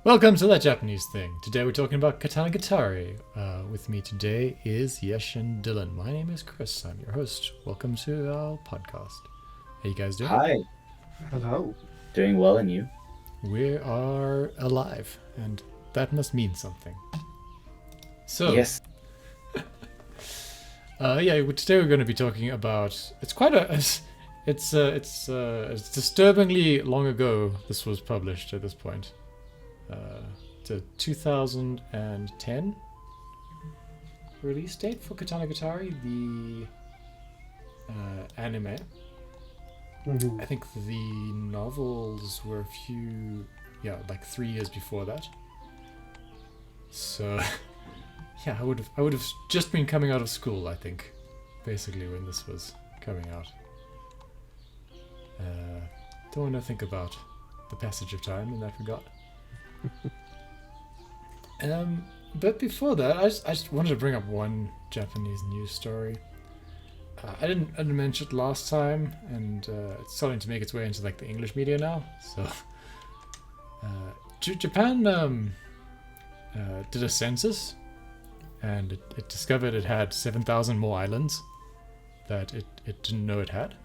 Welcome to That Japanese Thing. Today we're talking about Katanagatari. With me today is Yesh and Dylan. My name is Chris. I'm your host. Welcome to our podcast. How you guys doing? Hi, Hello. doing well, and you? We are alive, and that must mean something. So, Yes. Today we're going to be talking about. It's disturbingly long ago. This was published at this point. It's a 2010 release date for Katanagatari, the anime. Mhm. I think the novels were like 3 years before that. So, yeah, I would have just been coming out of school, I think, basically when this was coming out. Don't want to think about the passage of time in that regard. But before that, I just wanted to bring up one Japanese news story. I didn't mention it last time, and it's starting to make its way into like the English media now. So, Japan did a census, and it discovered it had 7,000 more islands that it didn't know it had.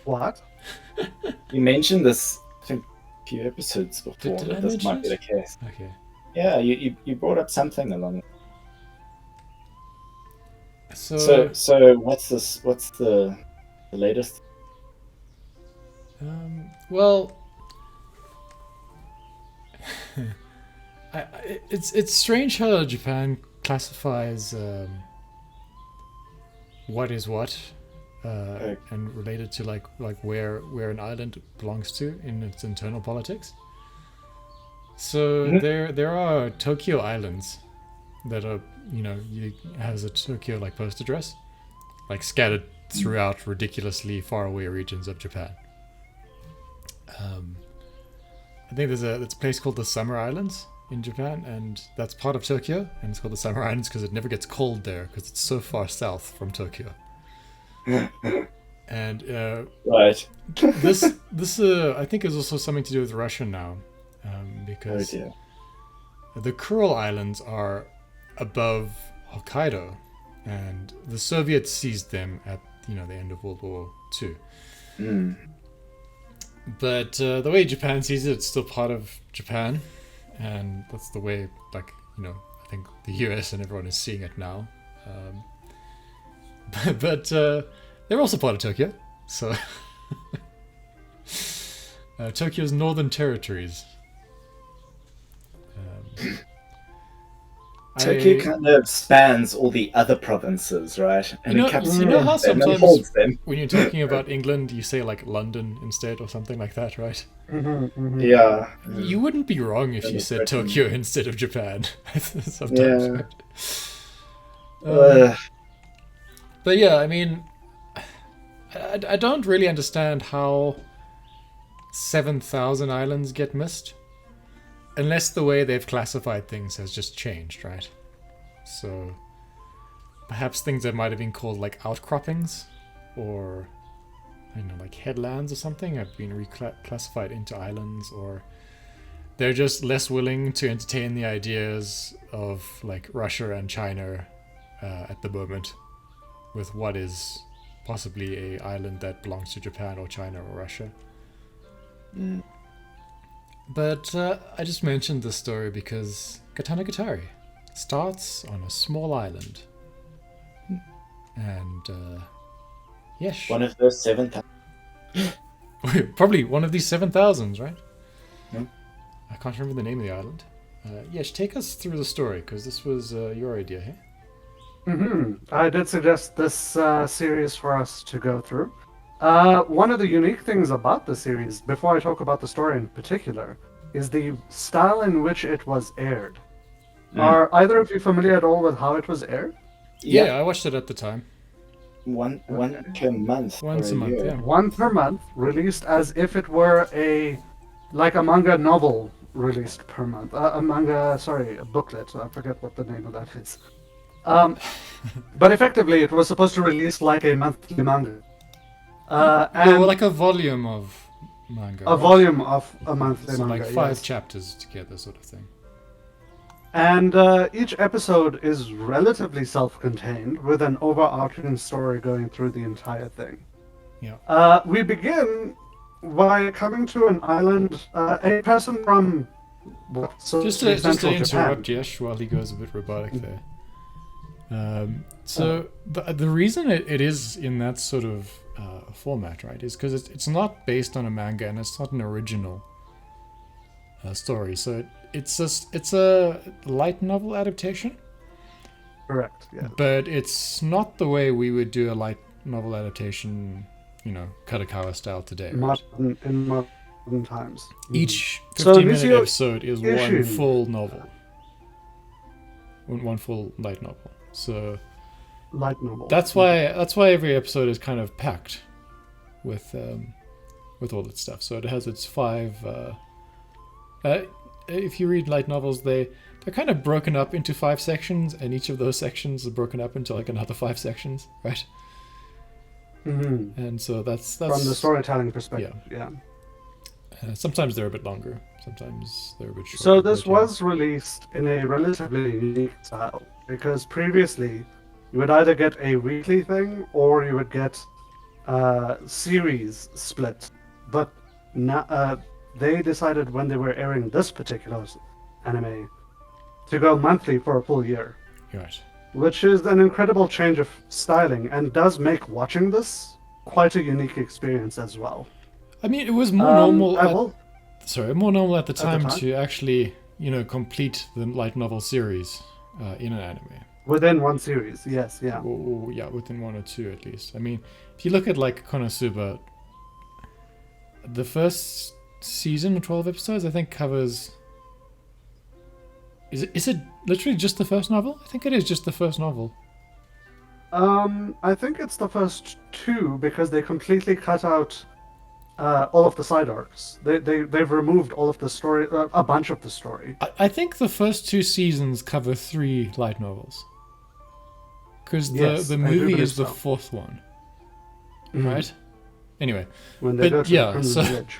What? You mentioned this, I think, a few episodes before, Did I that this might be mention the case. Okay. Yeah, you brought up something along. So, What's this? What's the latest? well, it's strange how Japan classifies what is what, and related to like where an island belongs to in its internal politics. So there are Tokyo islands that are has a Tokyo like post address, like scattered throughout ridiculously far away regions of Japan. I think there's a place called the Summer Islands in Japan, and that's part of Tokyo, and it's called the Summer Islands because it never gets cold there because it's so far south from Tokyo. And Right. this I think is also something to do with Russia now, because dear. the Kuril Islands are above Hokkaido, and the Soviets seized them at the end of World War II. Mm. But the way Japan sees it, it's still part of Japan, and that's the way, I think the US and everyone is seeing it now. But they're also part of Tokyo, so Tokyo's northern territories. Tokyo kind of spans all the other provinces, right? And You know- it cuts you know them how and then sometimes- holds them. When you're talking about England, you say like London instead or something like that, right? Yeah. You wouldn't be wrong if you Britain. said Tokyo instead of Japan. Sometimes. Yeah. Right? Uh, But yeah, I mean, I don't really understand how 7,000 islands get missed. Unless the way they've classified things has just changed, right? So perhaps things that might have been called like outcroppings or, like headlands or something have been reclassified into islands, or they're just less willing to entertain the ideas of like Russia and China at the moment with what is possibly a island that belongs to Japan or China or Russia. mm. But I just mentioned this story because Katanagatari starts on a small island. And, yes. One of those 7,000. Probably one of these 7,000s, right? Hmm. I can't remember the name of the island. Yes, take us through the story, because this was your idea, hey? I did suggest this series for us to go through. One of the unique things about the series, before I talk about the story in particular, is the style in which it was aired. Are either of you familiar at all with how it was aired? Yeah, I watched it at the time. One per month. Once or a month, year. yeah. One per month, released as if it were like a manga novel released per month. A booklet. I forget what the name of that is. But effectively, it was supposed to release like a monthly manga. Or like a volume of manga. A right? volume of a monthly So manga. like 5 yes. chapters together, sort of thing. And each episode is relatively self-contained, with an overarching story going through the entire thing. Yeah. We begin by coming to an island. A person from Just to central interrupt Japan. Yesh while he goes a bit robotic there. So the reason it is in that sort of format, right, is because it's not based on a manga and it's not an original story. So it's a light novel adaptation, Correct. Yeah. but it's not the way we would do a light novel adaptation, Katakawa style today. Right? In modern times. Each So 15-minute Nishio episode is one Ishin. full novel. One full light novel. So Light novel. that's why every episode is kind of packed with all its stuff. So it has its 5 if you read light novels, they're kind of broken up into 5 sections, and each of those sections are broken up into like another 5 sections, right? Mm-hmm. And so that's From the storytelling perspective. Yeah. Sometimes they're a bit longer, sometimes they're a bit shorter. So this but, yeah. was released in a relatively unique style, because previously you would either get a weekly thing or you would get series split. But they decided when they were airing this particular anime to go monthly for a full year, You're right. which is an incredible change of styling and does make watching this quite a unique experience as well. I mean, it was more normal. More normal at the the time time? to actually, complete the light novel series in an anime. Within one series, yes, yeah. Or, yeah, within 1 or 2 at least. I mean, if you look at like Konosuba, the first season, 12 episodes, I think covers. Is it literally just the first novel? I think it is just the first novel. I think it's the first 2 because they completely cut out all of the side arcs. They've removed all of the story, a bunch of the story. I think the first 2 seasons cover 3 light novels. Because Yes, the I do movie believe is the so. 4th one, Mhm. right? Anyway, When they But go to yeah, the Crimson so- Ridge.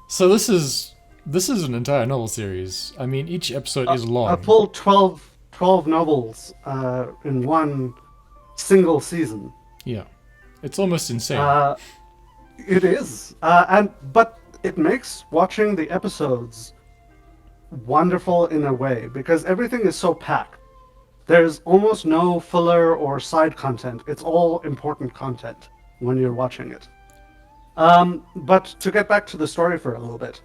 so this is an entire novel series. I mean, each episode is long. A full 12 novels in one single season. Yeah, it's almost insane. It is, but it makes watching the episodes wonderful in a way because everything is so packed. There's almost no filler or side content. It's all important content when you're watching it. But to get back to the story for a little bit,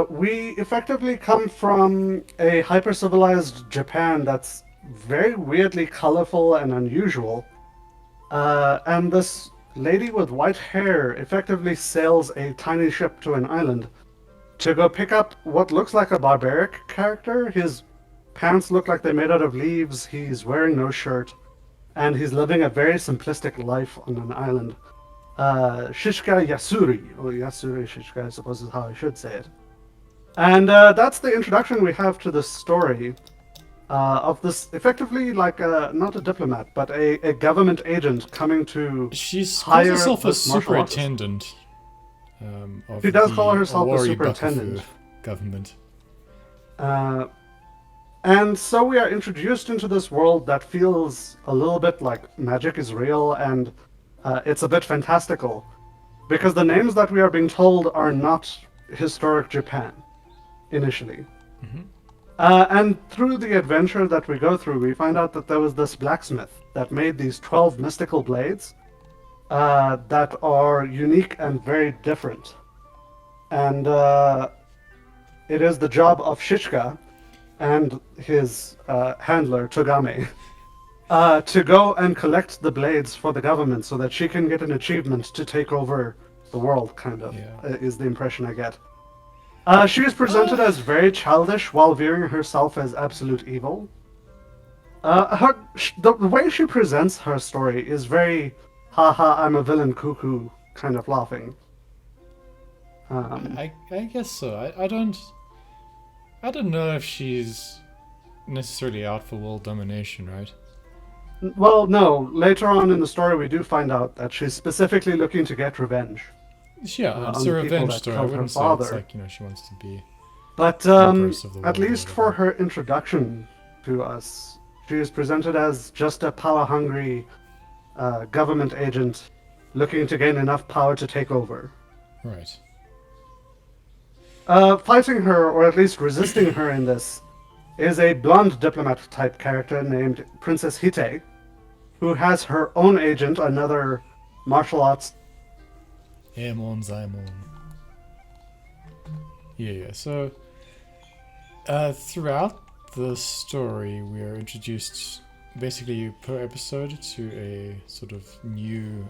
we effectively come from a hyper-civilized Japan that's very weirdly colorful and unusual. And this lady with white hair effectively sails a tiny ship to an island to go pick up what looks like a barbaric character. His pants look like they're made out of leaves, he's wearing no shirt, and he's living a very simplistic life on an island. Shishka Yasuri, or Yasuri Shishka, I suppose is how I should say it. And that's the introduction we have to the story of this, effectively like not a diplomat, but a government agent coming to She calls hire herself a this martial artist. superintendent. Of She does call the herself a Owari superintendent. Bakufu government. And so we are introduced into this world that feels a little bit like magic is real and it's a bit fantastical. Because the names that we are being told are not historic Japan, initially. And through the adventure that we go through, we find out that there was this blacksmith that made these 12 mystical blades that are unique and very different. And it is the job of Shishka and his handler, Togame, to go and collect the blades for the government so that she can get an achievement to take over the world, kind of, is the impression I get. She is presented as very childish while viewing herself as absolute evil. The way she presents her story is very, haha, I'm a villain cuckoo kind of laughing. I guess so. I don't know if she's necessarily out for world domination, right? Well, no. Later on in the story, we do find out that she's specifically looking to get revenge. Yeah, it's on a the people revenge that story. I killed her wouldn't say it's father. like, she wants to be But Empress of the at world or least for whatever. her introduction to us, she is presented as just a power-hungry government agent looking to gain enough power to take over. Right. Fighting her, or at least resisting her in this, is a blonde diplomat-type character named Princess Hite, who has her own agent, another martial arts. Aemon Zaimon. Yeah. So, throughout the story, we are introduced basically per episode to a sort of new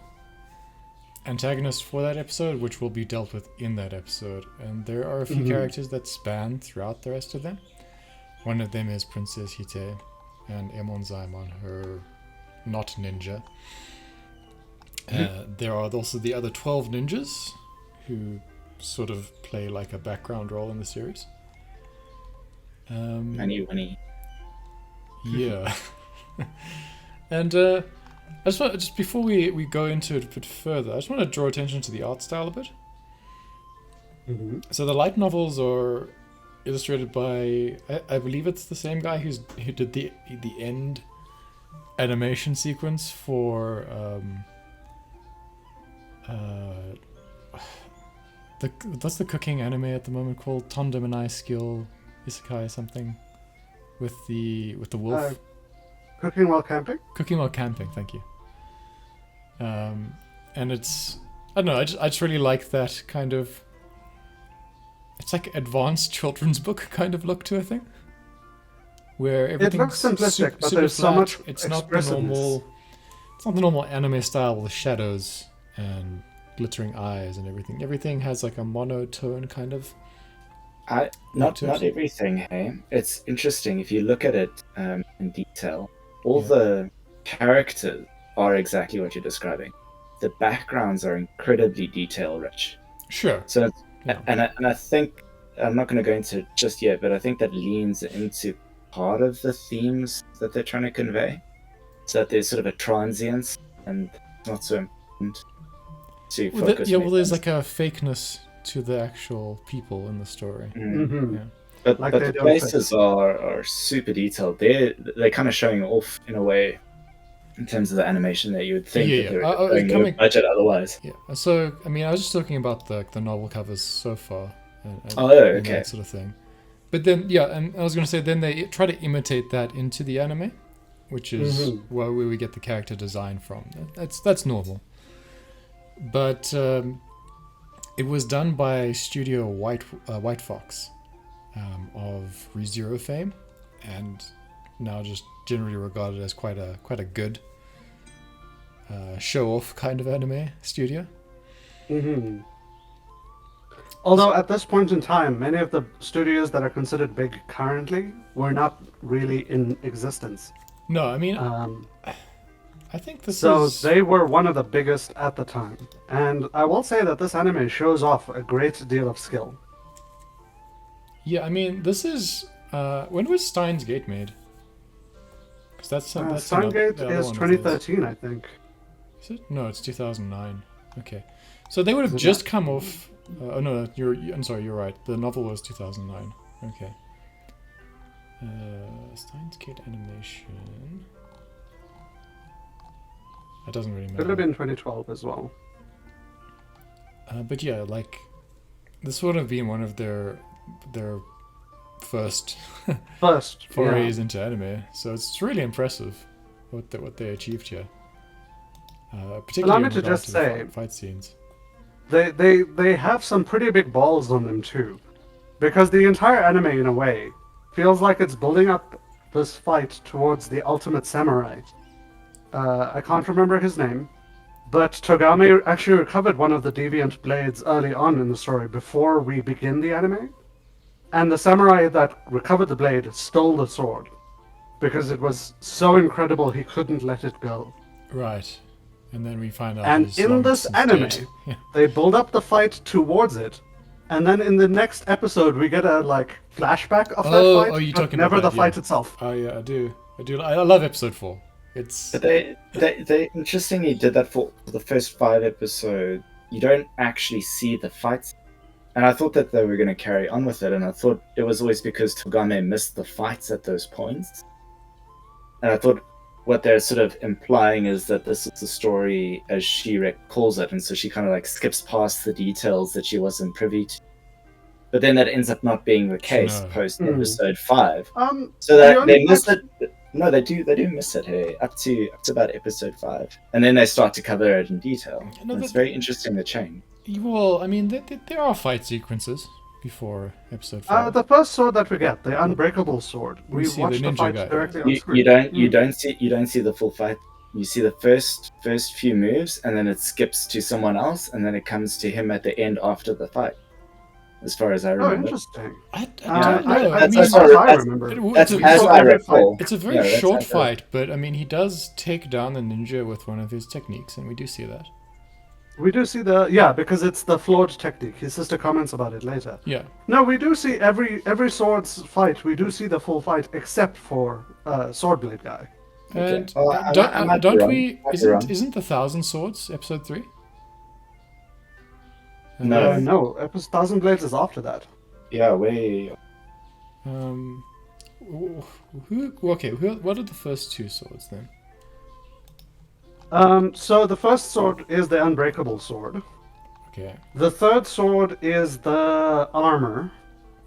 antagonist for that episode, which will be dealt with in that episode. And there are a few characters that span throughout the rest of them. One of them is Princess Hite and Emon Zaimon, her not ninja. There are also the other 12 ninjas who sort of play like a background role in the series. Money. Yeah. And I just want, just before we go into it a bit further, I just want to draw attention to the art style a bit. So the light novels are illustrated by, I believe it's the same guy who did the end animation sequence for what's the cooking anime at the moment called? Tandem and I Skill Isekai something with the wolf. Cooking while camping? Cooking while camping, thank you. And it's, I don't know, I just really like that kind of, it's like advanced children's book kind of look to a thing, where everything's looks simplistic, but super there's so flat. much It's not the expressiveness. normal anime style with shadows and glittering eyes and everything. Everything has like a monotone kind of. Not to it. everything, hey? It's interesting if you look at it in detail. All the characters are exactly what you're describing. The backgrounds are incredibly detail rich. Sure. So, Yeah. and I think I'm not going to go into it just yet, but I think that leans into part of the themes that they're trying to convey. So that there's sort of a transience and not so important to focus. There's like a fakeness to the actual people in the story. Mm-hmm. Yeah. But, Like but they the don't places are super detailed. They're kind of showing off in a way in terms of the animation that you would think Yeah, that yeah. they were I was going no coming- budget otherwise. Yeah. So I mean, I was just talking about the novel covers so far. And Oh, and okay. that sort of thing. But then, and I was going to say, then they try to imitate that into the anime, which is where we get the character design from. That's normal. But it was done by Studio White Fox of ReZero fame, and now just generally regarded as quite a good show-off kind of anime studio. Mm-hmm. Although at this point in time, many of the studios that are considered big currently were not really in existence. No, I mean, Um, I think this so is... they were one of the biggest at the time. And I will say that this anime shows off a great deal of skill. Yeah, I mean, this is... when was Steins Gate made? Because that's Steingate the other is one of 2013, I think. Is it? No, it's 2009. Okay. So they would have Is it just come off... oh no, I'm sorry, you're right. The novel was 2009. Okay. Steins Gate animation... That doesn't really matter. Could have been 2012 as well. But yeah, like... This would have been one of their first First, forays into anime. So it's really impressive what they achieved here. Particularly Allow me in to regard just to the say- fight scenes. They have some pretty big balls on them too, because the entire anime, in a way, feels like it's building up this fight towards the ultimate samurai. I can't remember his name, but Togame actually recovered one of the deviant blades early on in the story before we begin the anime, and the samurai that recovered the blade stole the sword because it was so incredible he couldn't let it go. Right. And then we find out And he's in long this since anime, dead. Yeah. they build up the fight towards it, and then in the next episode we get a flashback of that fight, oh, you're but talking never about the that, fight yeah. itself. Oh yeah, I do. I love episode 4. It's But they interestingly did that for the first 5 episodes. you don't actually see the fights. And I thought that they were going to carry on with it, and I thought it was always because Togame missed the fights at those points. And I thought what they're sort of implying is that this is the story as she recalls it, and so she kind of like skips past the details that she wasn't privy to. But then that ends up not being the case No. post episode 5. So the that only they miss part- it. No, they do miss it, hey, up to about episode 5, and then they start to cover it in detail. No, And it's but- very interesting, the change. Well, I mean, there are fight sequences before episode 5. the first sword that we get, the unbreakable sword, We we see watch the the ninja fight guy. directly on You screen. don't see the full fight. You see the first few moves, and then it skips to someone else, and then it comes to him at the end after the fight. As far as I Oh, remember. interesting. I Yeah, don't know. I that's- mean, that's as I that's- remember. That's it's, as so I every fight- recall. it's a very Yeah, that's short as I- fight, but I mean, he does take down the ninja with one of his techniques, and we do see that. We do see because it's the flawed technique. His sister comments about it later. Yeah. No, we do see every sword's fight. We do see the full fight except for Swordblade guy. Okay. And Well, I don't, might be don't wrong. we? Might be wrong. Isn't the Thousand Swords episode 3? No. No, episode Thousand Blades is after that. Yeah, way. What are the first 2 swords then? So the first sword is the unbreakable sword. Okay. The third sword is the armor.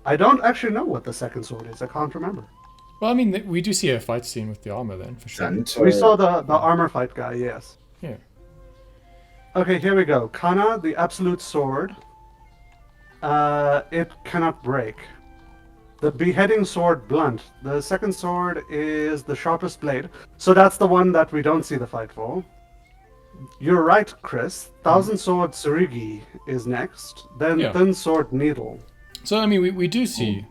I don't actually know what the second sword is. I can't remember. Well, I mean, we do see a fight scene with the armor then, for sure. We saw the armor fight guy, yes. Yeah. Okay, here we go. Kana, the absolute sword. It cannot break. The beheading sword, blunt. The second sword is the sharpest blade. So that's the one that we don't see the fight for. You're right, Chris. Thousand sword Tsurugi is next. Then Yeah. thin sword needle. So I mean, we do see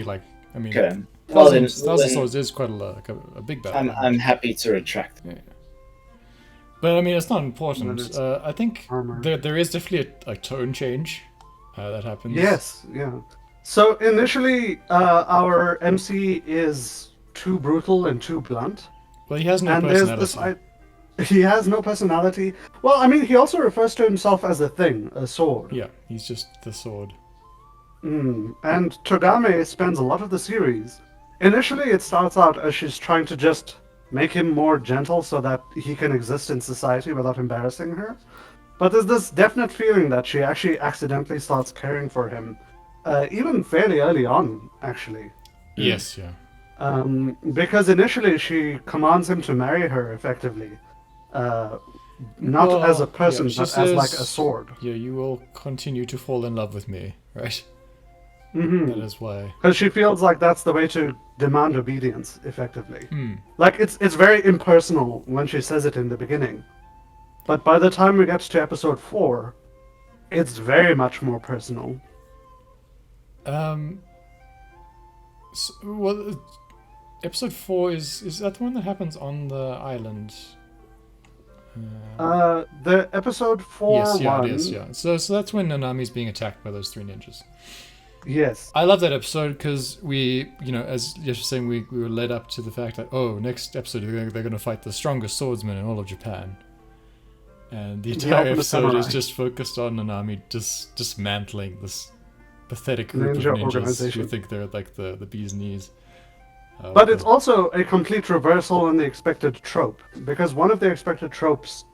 like, I mean, Okay. Well, then, Thousand Swords is quite a big battle. I'm happy to retract. But I mean, it's not important. Then it's I think armor. there is definitely a tone change that happens. Yes, yeah. So initially, our MC is too brutal and too blunt. Well, he has no And there's personality. he has no personality. Well, I mean, he also refers to himself as a thing, a sword. Yeah, he's just the sword. And Togame spends a lot of the series. Initially, it starts out as she's trying to just make him more gentle so that he can exist in society without embarrassing her. But there's this definite feeling that she actually accidentally starts caring for him, even fairly early on, actually. Yes, yeah. Because initially she commands him to marry her, effectively. Not Well, as a person, yeah, she but as like a says- sword. Yeah, you will continue to fall in love with me, right? Mm-hmm. That is why. Because she feels like that's the way to demand obedience, effectively. Hmm. Like, it's very impersonal when she says it in the beginning. But by the time we get to episode 4, it's very much more personal. Well, episode 4 is that the one that happens on the island? The episode 4 Yes, yeah, one... it is, yeah. So that's when Nanami's being attacked by those 3 ninjas. Yes. I love that episode because we, as Yesh was saying, we were led up to the fact that, next episode they're going to fight the strongest swordsman in all of Japan. And the entire ultimate episode is samurai. just focused on Nanami dismantling this pathetic group Ninja of ninjas organization. who think they're like the bee's knees. But it's also a complete reversal in the expected trope, because one of the expected tropes...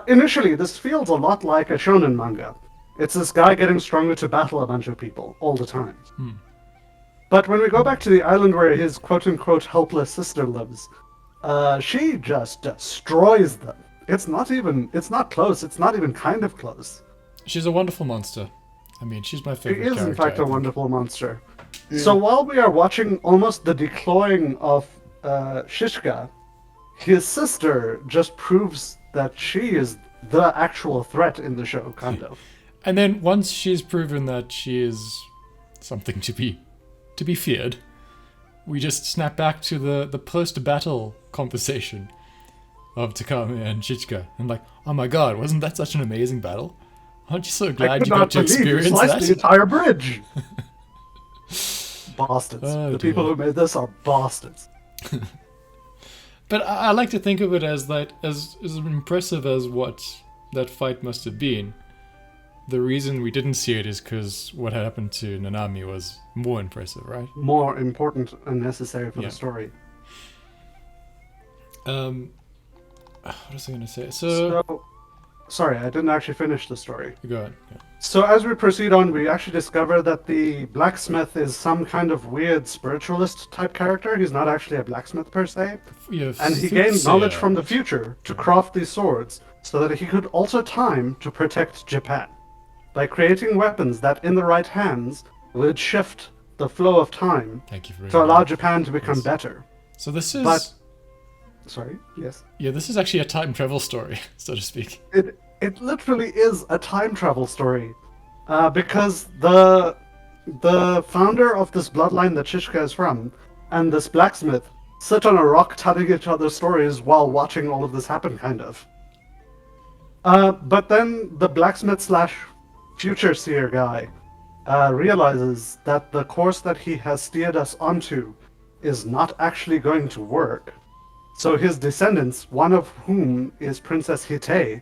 initially, this feels a lot like a shonen manga. It's this guy getting stronger to battle a bunch of people all the time. But when we go back to the island where his quote-unquote helpless sister lives, she just destroys them. It's not close, it's not even kind of close. She's a wonderful monster. I mean, she's my She favorite is, character. in fact, I a think. wonderful monster. So while we are watching almost the declawing of Shishka, his sister just proves that she is the actual threat in the show, kind of. And then once she's proven that she is something to be feared, we just snap back to the post-battle conversation of Takame and Shichika. And like, oh my god, wasn't that such an amazing battle? Aren't you so I glad could you got not to believe you experience sliced that? the entire bridge! Bastards. Oh, The people dear. who made this are bastards. But I like to think of it as that as impressive as what that fight must have been. the reason we didn't see it is because what had happened to Nanami was more impressive, right? More important and necessary for Yeah. the story. What was I going to say? Sorry, I didn't actually finish the story. Go ahead. Yeah. So as we proceed on, we actually discover that the blacksmith is some kind of weird spiritualist type character. He's not actually a blacksmith per se. Yeah, And he gained soothsayer. knowledge from the future to craft these swords so that he could alter time to protect Japan by creating weapons that, in the right hands, would shift the flow of time Thank you for to allow Japan to become Yes. better. So this is But- Sorry, yes. yeah, this is actually a time travel story, so to speak. It literally is a time travel story, because the founder of this bloodline that Shishka is from and this blacksmith sit on a rock telling each other stories while watching all of this happen, kind of. But then the blacksmith slash future seer guy realizes that the course that he has steered us onto is not actually going to work. So his descendants, one of whom is Princess Hite,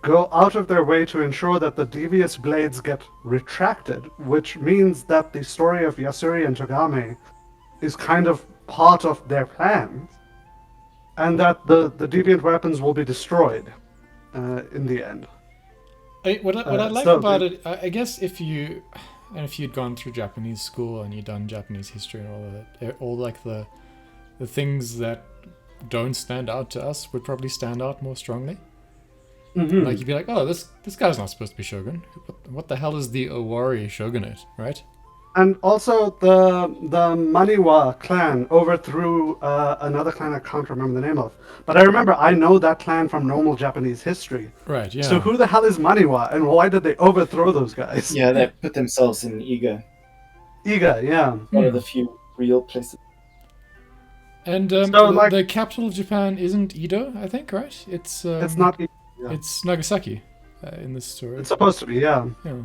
go out of their way to ensure that the devious blades get retracted, which means that the story of Yasuri and Togame is kind of part of their plans, and that the deviant weapons will be destroyed in the end. What I like so about the- it, I guess if you'd gone through Japanese school and you'd done Japanese history and all of that, all like the things that don't stand out to us would probably stand out more strongly. Mhm. Like you'd be like, oh, this guy's not supposed to be shogun. What the hell is the Owari shogunate, right? And also, the Maniwa clan overthrew another clan I can't remember the name of. But I know that clan from normal Japanese history. Right. Yeah. So who the hell is Maniwa, and why did they overthrow those guys? Yeah, they put themselves in Iga, Iga, yeah. one of the few real places. And So, like- the capital of Japan isn't Edo, I think, right? It's It's not. Yeah. It's Nagasaki in this story. It's supposed to be, yeah. Yeah.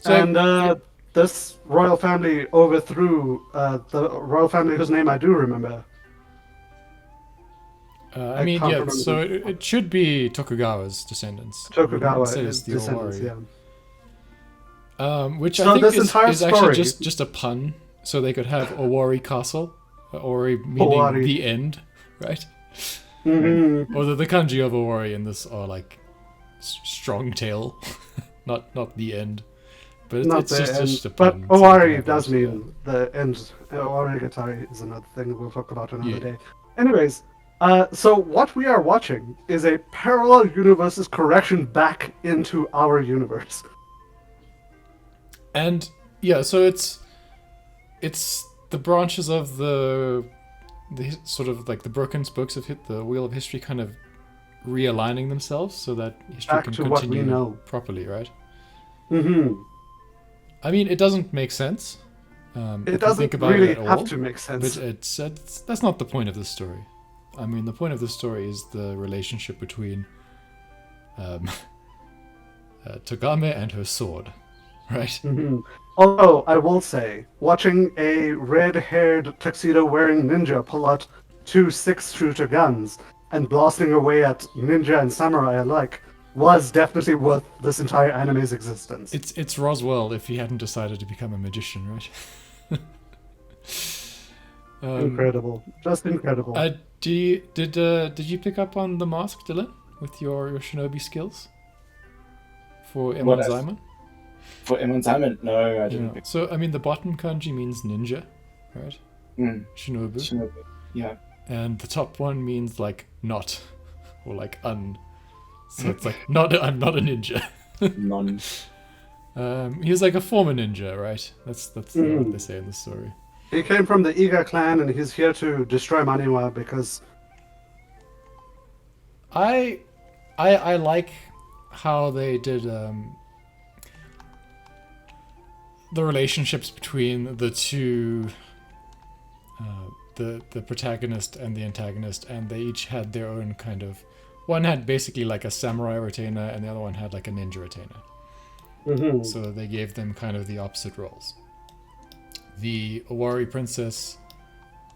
So And this royal family overthrew the royal family whose name I do remember. I I mean, can't yeah. remember So the- it should be Tokugawa's descendants. Tokugawa Instead is it's the descendants, Owari. yeah. Which So I think this is entire actually story- just a pun, so they could have Owari Castle, Owari meaning Owari. the end, right? hmm Or the kanji of Owari in this are like strong tail, not the end, but Not it's the just a end, but pun. so Owari they can does have those, mean the end. Katanagatari is another thing we'll talk about another Yeah. day. Anyways, so what we are watching is a parallel universe's correction back into our universe. And yeah, so it's the branches of the sort of like the broken spokes of the wheel of history kind of realigning themselves so that history Back can to what we continue know. properly, right? hmm I mean, it doesn't make sense. If It you doesn't think about really it at have all, to make sense. but it's that's not the point of the story. I mean, the point of the story is the relationship between Togame and her sword, right? Mhm. Although I will say, watching a red-haired tuxedo-wearing ninja pull out two six-shooter guns and blasting away at ninja and samurai alike was definitely worth this entire anime's existence. It's Roswell if he hadn't decided to become a magician, right? Incredible, just incredible. Did you pick up on the mask, Dylan, with your shinobi skills for What Emon else? Zaiman? For Emon Simon, no, I didn't. Yeah. So I mean, the bottom kanji means ninja, right? Mm, Shinobu, Shinobi. Yeah. and the top one means like not, or like un. So it's like not. I'm not a ninja. Non. He was like a former ninja, right? That's what they say in the story. He came from the Iga clan and he's here to destroy Maniwa because I like how they did the relationships between the two, the protagonist and the antagonist, and they each had their own kind of. One had basically like a samurai retainer, and the other one had like a ninja retainer. Mhm. So they gave them kind of the opposite roles. The Owari princess,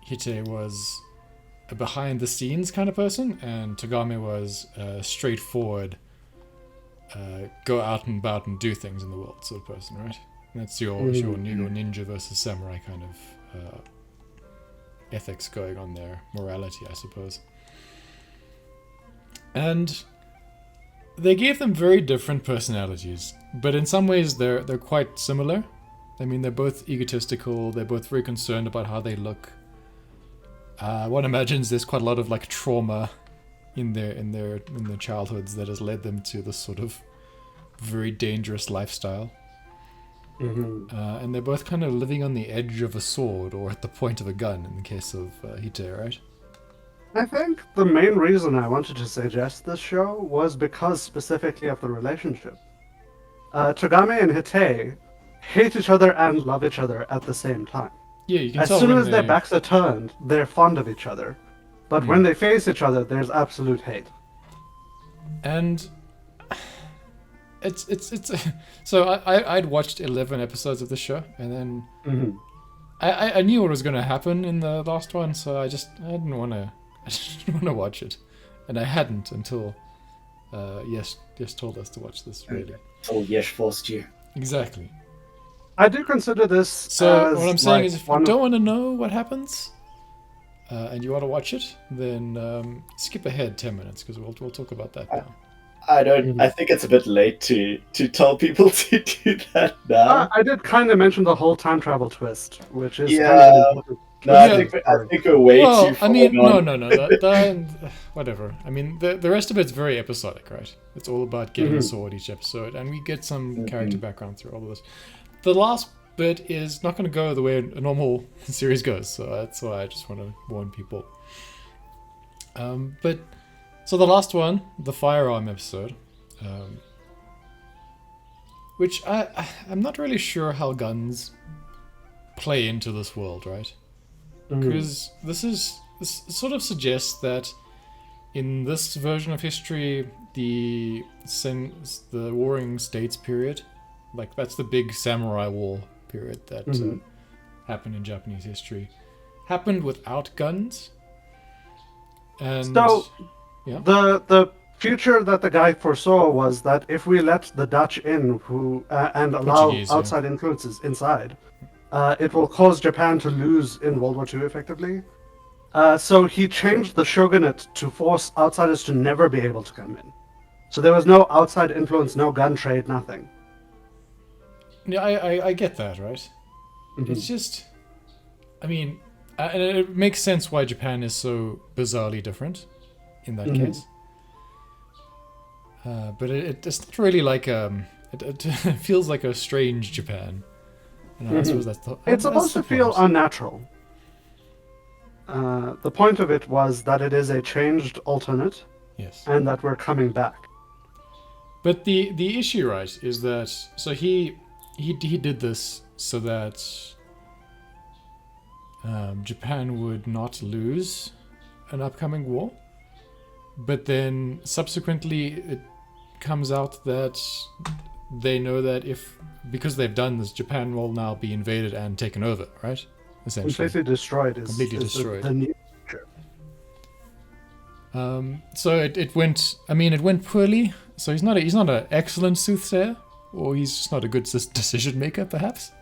Hite, was a behind the scenes kind of person, and Togame was a straightforward go out and about and do things in the world sort of person, right? That's your ninja versus samurai kind of ethics going on there, morality, I suppose. And they gave them very different personalities, but in some ways they're quite similar. I mean, they're both egotistical. They're both very concerned about how they look. One imagines there's quite a lot of like trauma in their childhoods that has led them to this sort of very dangerous lifestyle. And they're both kind of living on the edge of a sword or at the point of a gun in the case of Hite, right? I think the main reason I wanted to suggest this show was because specifically of the relationship. Togame and Hite hate each other and love each other at the same time. Yeah, you can As tell soon when as their backs are turned, they're fond of each other. But when they face each other, there's absolute hate. And it's so I'd watched 11 episodes of the show, and then I knew what was going to happen in the last one, so I didn't want to watch it, and I hadn't until Yes told us to watch this, really. Oh, Yes forced you. Exactly. I do consider this. So as, what I'm saying like, is, if you don't want to know what happens, and you want to watch it, then skip ahead 10 minutes because we'll talk about that now. I don't. I think it's a bit late to tell people to do that now. I did kind of mention the whole time travel twist, which is Yeah. kind of important. No, I think we're way too far. I mean, on. no. Whatever. I mean, the rest of it's very episodic, right? It's all about getting a sword each episode, and we get some character background through all of this. The last bit is not going to go the way a normal series goes, so that's why I just want to warn people. But so the last one, the firearm episode, which I'm not really sure how guns play into this world, right? Because this sort of suggests that in this version of history, the Warring States period, like that's the big samurai war period that happened in Japanese history, happened without guns. And So, yeah. the future that the guy foresaw was that if we let the Dutch in, and allow Portuguese, outside influences inside, it will cause Japan to lose in World War II, effectively. So he changed the shogunate to force outsiders to never be able to come in. So there was no outside influence, no gun trade, nothing. Yeah, I get that, right? It's just, I mean, and it makes sense why Japan is so bizarrely different in that case. But it's not really like it feels like a strange Japan. And I suppose that's It's supposed to feel unnatural. The point of it was that it is a changed alternate, yes, and that we're coming back. But the issue, right, is that so he did this so that Japan would not lose an upcoming war, but then subsequently it comes out that they know that because they've done this, Japan will now be invaded and taken over, right? Essentially. Completely destroyed Completely is destroyed. The new future. So it went poorly. So he's not an excellent soothsayer, or he's just not a good decision maker, perhaps.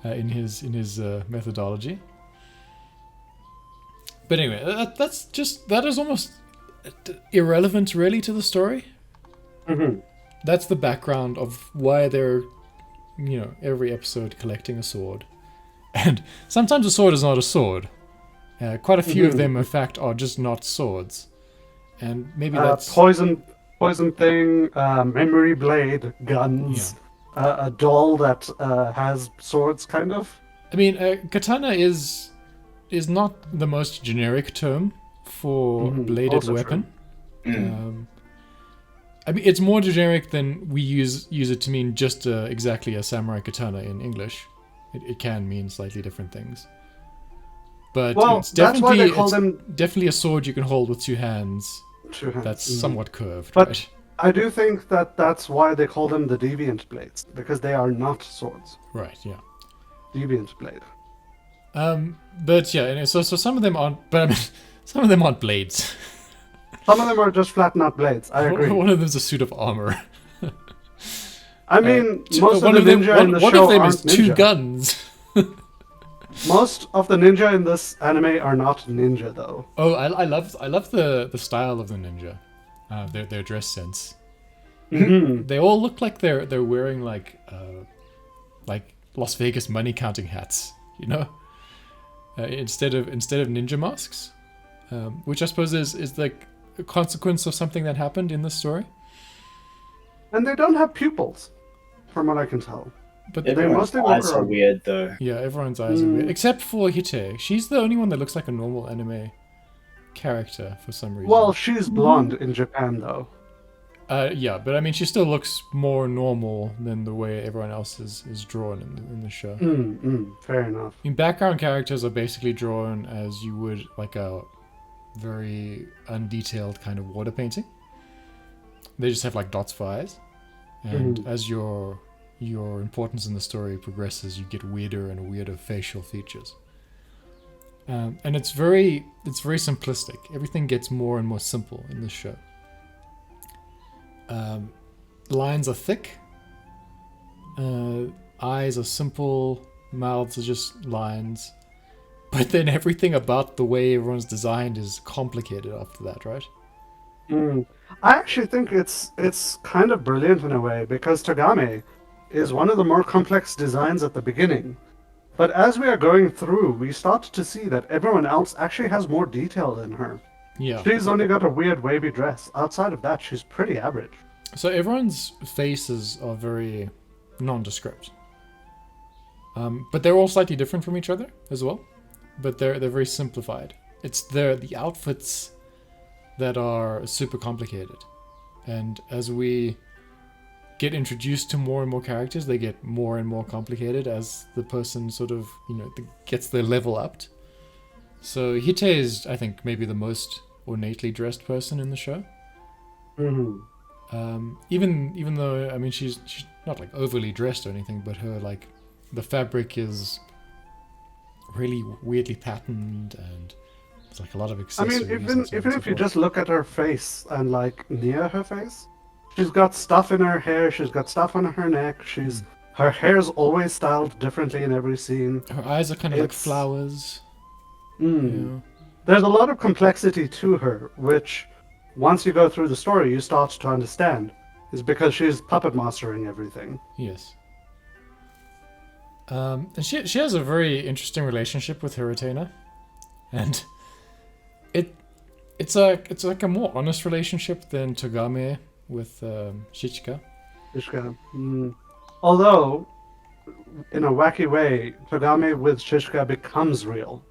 In his methodology. But anyway, that is almost irrelevant, really, to the story. That's the background of why they're, every episode collecting a sword, and sometimes a sword is not a sword. Quite a few of them, in fact, are just not swords, and maybe that's poison thing, memory blade, guns, a doll that has swords, kind of. I mean, katana is not the most generic term for bladed also weapon. I mean, it's more generic than we use it to mean just exactly a samurai katana in English. It can mean slightly different things. But it's that's why definitely they call them definitely a sword you can hold with two hands. two hands. That's somewhat curved, But right? I do think that's why they call them the deviant blades, because they are not swords. Right, yeah. Deviant blade. But yeah, anyway, so some of them aren't. But I mean, some of them aren't blades. Some of them are just flattened out blades. I agree. One of them's a suit of armor. I mean, Two- most of one the of them, ninja in the one show of them aren't is two ninja. guns. Most of the ninja in this anime are not ninja, though. Oh, I love the style of the ninja. Their dress sense. Mhm. They all look like they're wearing like Las Vegas money counting hats, you know, instead of ninja masks, which I suppose is like a consequence of something that happened in the story. And they don't have pupils, from what I can tell. But Everyone's mostly walk eyes are around. weird, though. yeah, everyone's eyes are weird except for Hite. She's the only one that looks like a normal anime character for some reason. Well, she's blonde in Japan, though. Yeah, but I mean, she still looks more normal than the way everyone else is drawn in the show. Fair enough. I mean, background characters are basically drawn as you would like a very undetailed kind of water painting. They just have like dots for eyes, and as your importance in the story progresses, you get weirder and weirder facial features. And it's very simplistic. Everything gets more and more simple in this show. Lines are thick. Eyes are simple. Mouths are just lines. But then everything about the way everyone's designed is complicated after that, right? I actually think it's kind of brilliant in a way, because Tagame is one of the more complex designs at the beginning. But as we are going through, we start to see that everyone else actually has more detail than her. Yeah. She's only got a weird wavy dress. Outside of that, she's pretty average. So everyone's faces are very nondescript. But they're all slightly different from each other as well. But they're very simplified. It's the outfits that are super complicated. And as we get introduced to more and more characters, they get more and more complicated as the person sort of, gets their level upped. So Hite is, I think, maybe the most ornately dressed person in the show. Even though, I mean, she's not like overly dressed or anything, but her like the fabric is really weirdly patterned, and it's like a lot of I accessories. mean, and so on even and if so you forth. just look at her face and like near her face, she's got stuff in her hair. She's got stuff on her neck. Her hair's always styled differently in every scene. Her eyes are kind of like It's- flowers. There's a lot of complexity to her, which once you go through the story, you start to understand. Is because she's puppet mastering everything. Yes. And she has a very interesting relationship with her retainer, and it's like a more honest relationship than Togame with Shichika. Shishka. Although, in a wacky way, Togame with Shishka becomes real.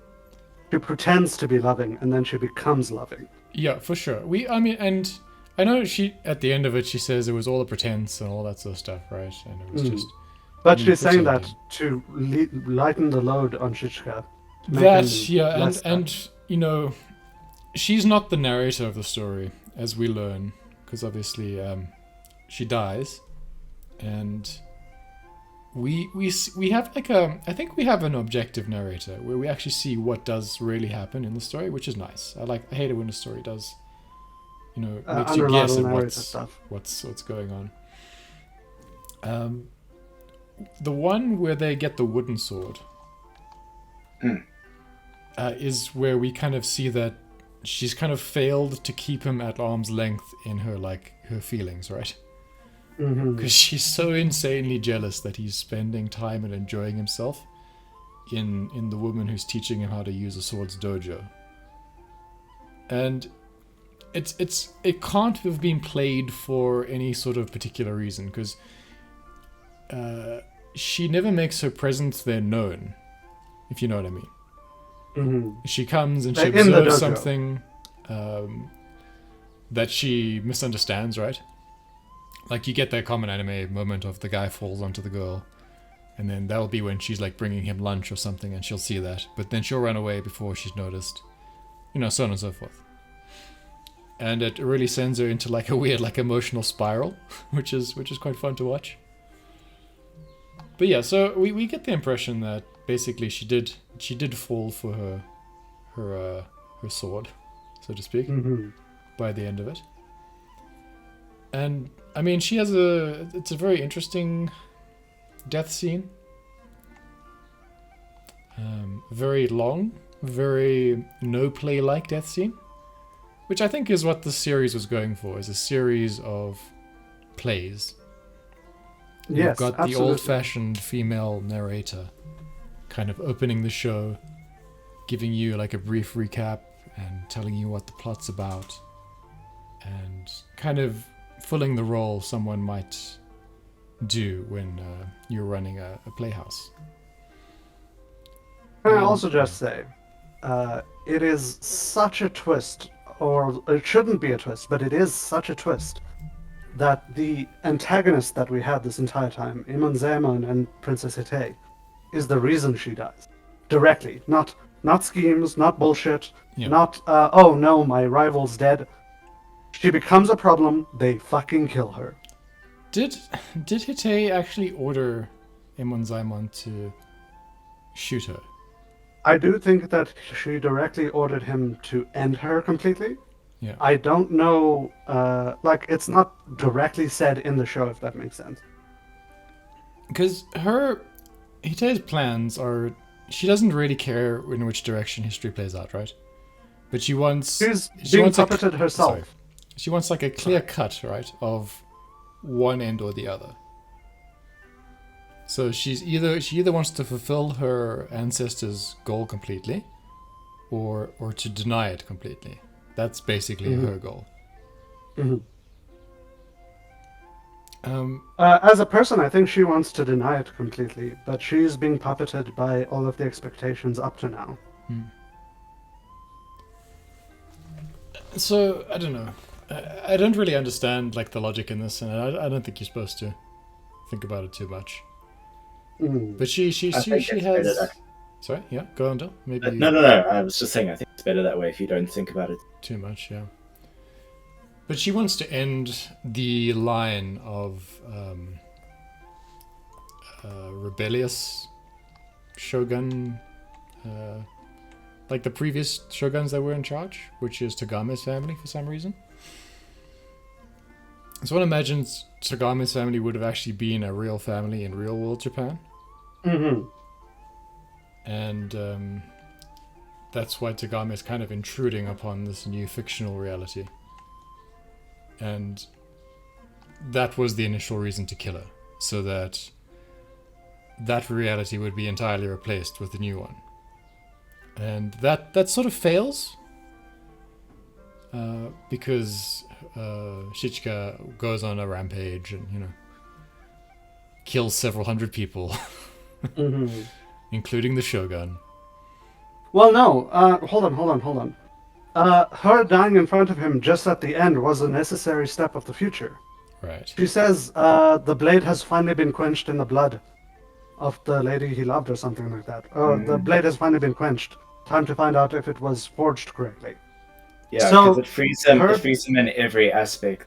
She pretends to be loving, and then she becomes loving. Yeah, for sure. And I know she at the end of it she says it was all a pretense and all that sort of stuff, right? And it was just But Mm, she's saying that pretending. to lighten the load on Shishka. to make that. him Yeah, less and she's not the narrator of the story, as we learn, because obviously she dies, and we have like I think we have an objective narrator where we actually see what does really happen in the story, which is nice. I hate it when a story does, makes you guess unreliable at narrator stuff. what's going on. The one where they get the wooden sword is where we kind of see that she's kind of failed to keep him at arm's length in her feelings, right? Because she's so insanely jealous that he's spending time and enjoying himself in the woman who's teaching him how to use a sword's dojo. And it can't have been played for any sort of particular reason, because she never makes her presence there known, if you know what I mean. She comes and she Like in the observes dojo. something that she misunderstands, right? Like you get that common anime moment of the guy falls onto the girl, and then that'll be when she's like bringing him lunch or something, and she'll see that, but then she'll run away before she's noticed, so on and so forth. And it really sends her into like a weird like emotional spiral, which is quite fun to watch. But yeah, so we get the impression that basically she did fall for her sword, so to speak. by the end of it. And I mean, it's a very interesting death scene. Very long, very no play like death scene, which I think is what the series was going for, is a series of plays. Yes, You've got absolutely. the old-fashioned female narrator kind of opening the show, giving you like a brief recap and telling you what the plot's about, and kind of filling the role someone might do when you're running a playhouse. Can I also just say, it is such a twist, or it shouldn't be a twist, but it is such a twist, that the antagonist that we had this entire time, Imon Zaman and Princess Hite, is the reason she dies. Directly. Not schemes, not bullshit, Yeah. not, oh no, my rival's dead. She becomes a problem, they fucking kill her. Did Hite actually order Emon Zaimon to shoot her? I do think that she directly ordered him to end her completely. Yeah. I don't know, it's not directly said in the show, if that makes sense. Because Hite's plans are, she doesn't really care in which direction history plays out, right? But she wants... She's she being wants puppeted herself. Sorry. She wants like a clear cut, right, of one end or the other. So she either wants to fulfill her ancestors' goal completely, or to deny it completely. That's basically her goal. Mhm. Um, As a person, I think she wants to deny it completely, but she's being puppeted by all of the expectations up to now. So I don't know. I don't really understand like the logic in this, and I don't think you're supposed to think about it too much. Mm. But she I think it's better has. that- Sorry, yeah, go on, Dil. Maybe No. I was just saying, I think it's better that way if you don't think about it. too much, yeah. But she wants to end the line of rebellious shogun, like the previous shoguns that were in charge, which is Tagame's family for some reason. So one imagines Tagame's family would have actually been a real family in real world Japan. Mm-hmm. And that's why Tagame is kind of intruding upon this new fictional reality. And that was the initial reason to kill her, so that that reality would be entirely replaced with the new one. And that sort of fails, because Shichika goes on a rampage and, kills several hundred people, Mm-hmm. including the shogun. Well, no. Hold on. Her dying in front of him just at the end was a necessary step of the future. Right. She says the blade has finally been quenched in the blood of the lady he loved, or something like that. The blade has finally been quenched. Time to find out if it was forged correctly. Yeah, So, because it frees him. her- It frees him in every aspect.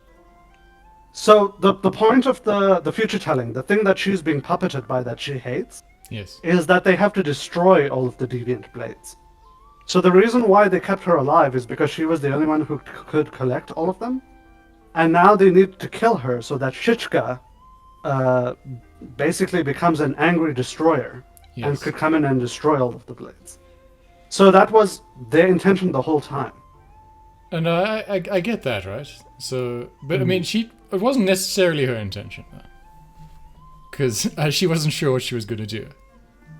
So the point of the future telling, the thing that she's being puppeted by that she hates, Yes. is that they have to destroy all of the deviant blades. So the reason why they kept her alive is because she was the only one who could collect all of them. And now they need to kill her so that Shichika basically becomes an angry destroyer and Yes. could come in and destroy all of the blades. So that was their intention the whole time. And I get that, right? So, but I mean, it wasn't necessarily her intention, because she wasn't sure what she was going to do.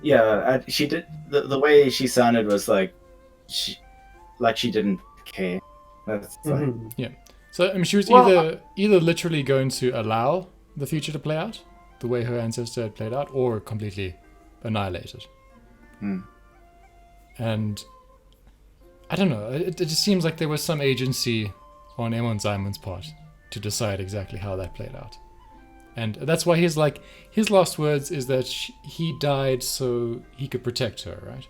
Yeah, she did. The way she sounded was like she didn't care. That's like, Mhm. So I mean, she was Well, either literally going to allow the future to play out the way her ancestor had played out, or completely annihilate it. And I don't know. It just seems like there was some agency on Emon Zaimon's part to decide exactly how that played out. And that's why his last words is that he died so he could protect her, right?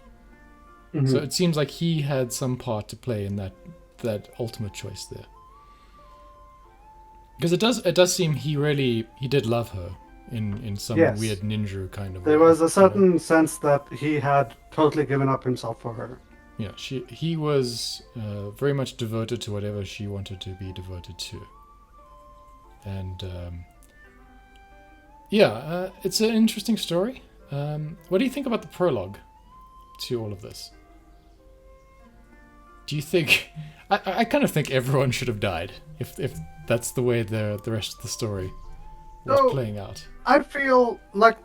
Mhm. So it seems like he had some part to play in that ultimate choice there. Because it does seem he did love her in some Yes. weird ninja kind of There way, was a you know? certain sense that he had totally given up himself for her. Yeah, he was very much devoted to whatever she wanted to be devoted to. And it's an interesting story. What do you think about the prologue to all of this? Do you think... I kind of think everyone should have died if that's the way the rest of the story was playing out. I feel like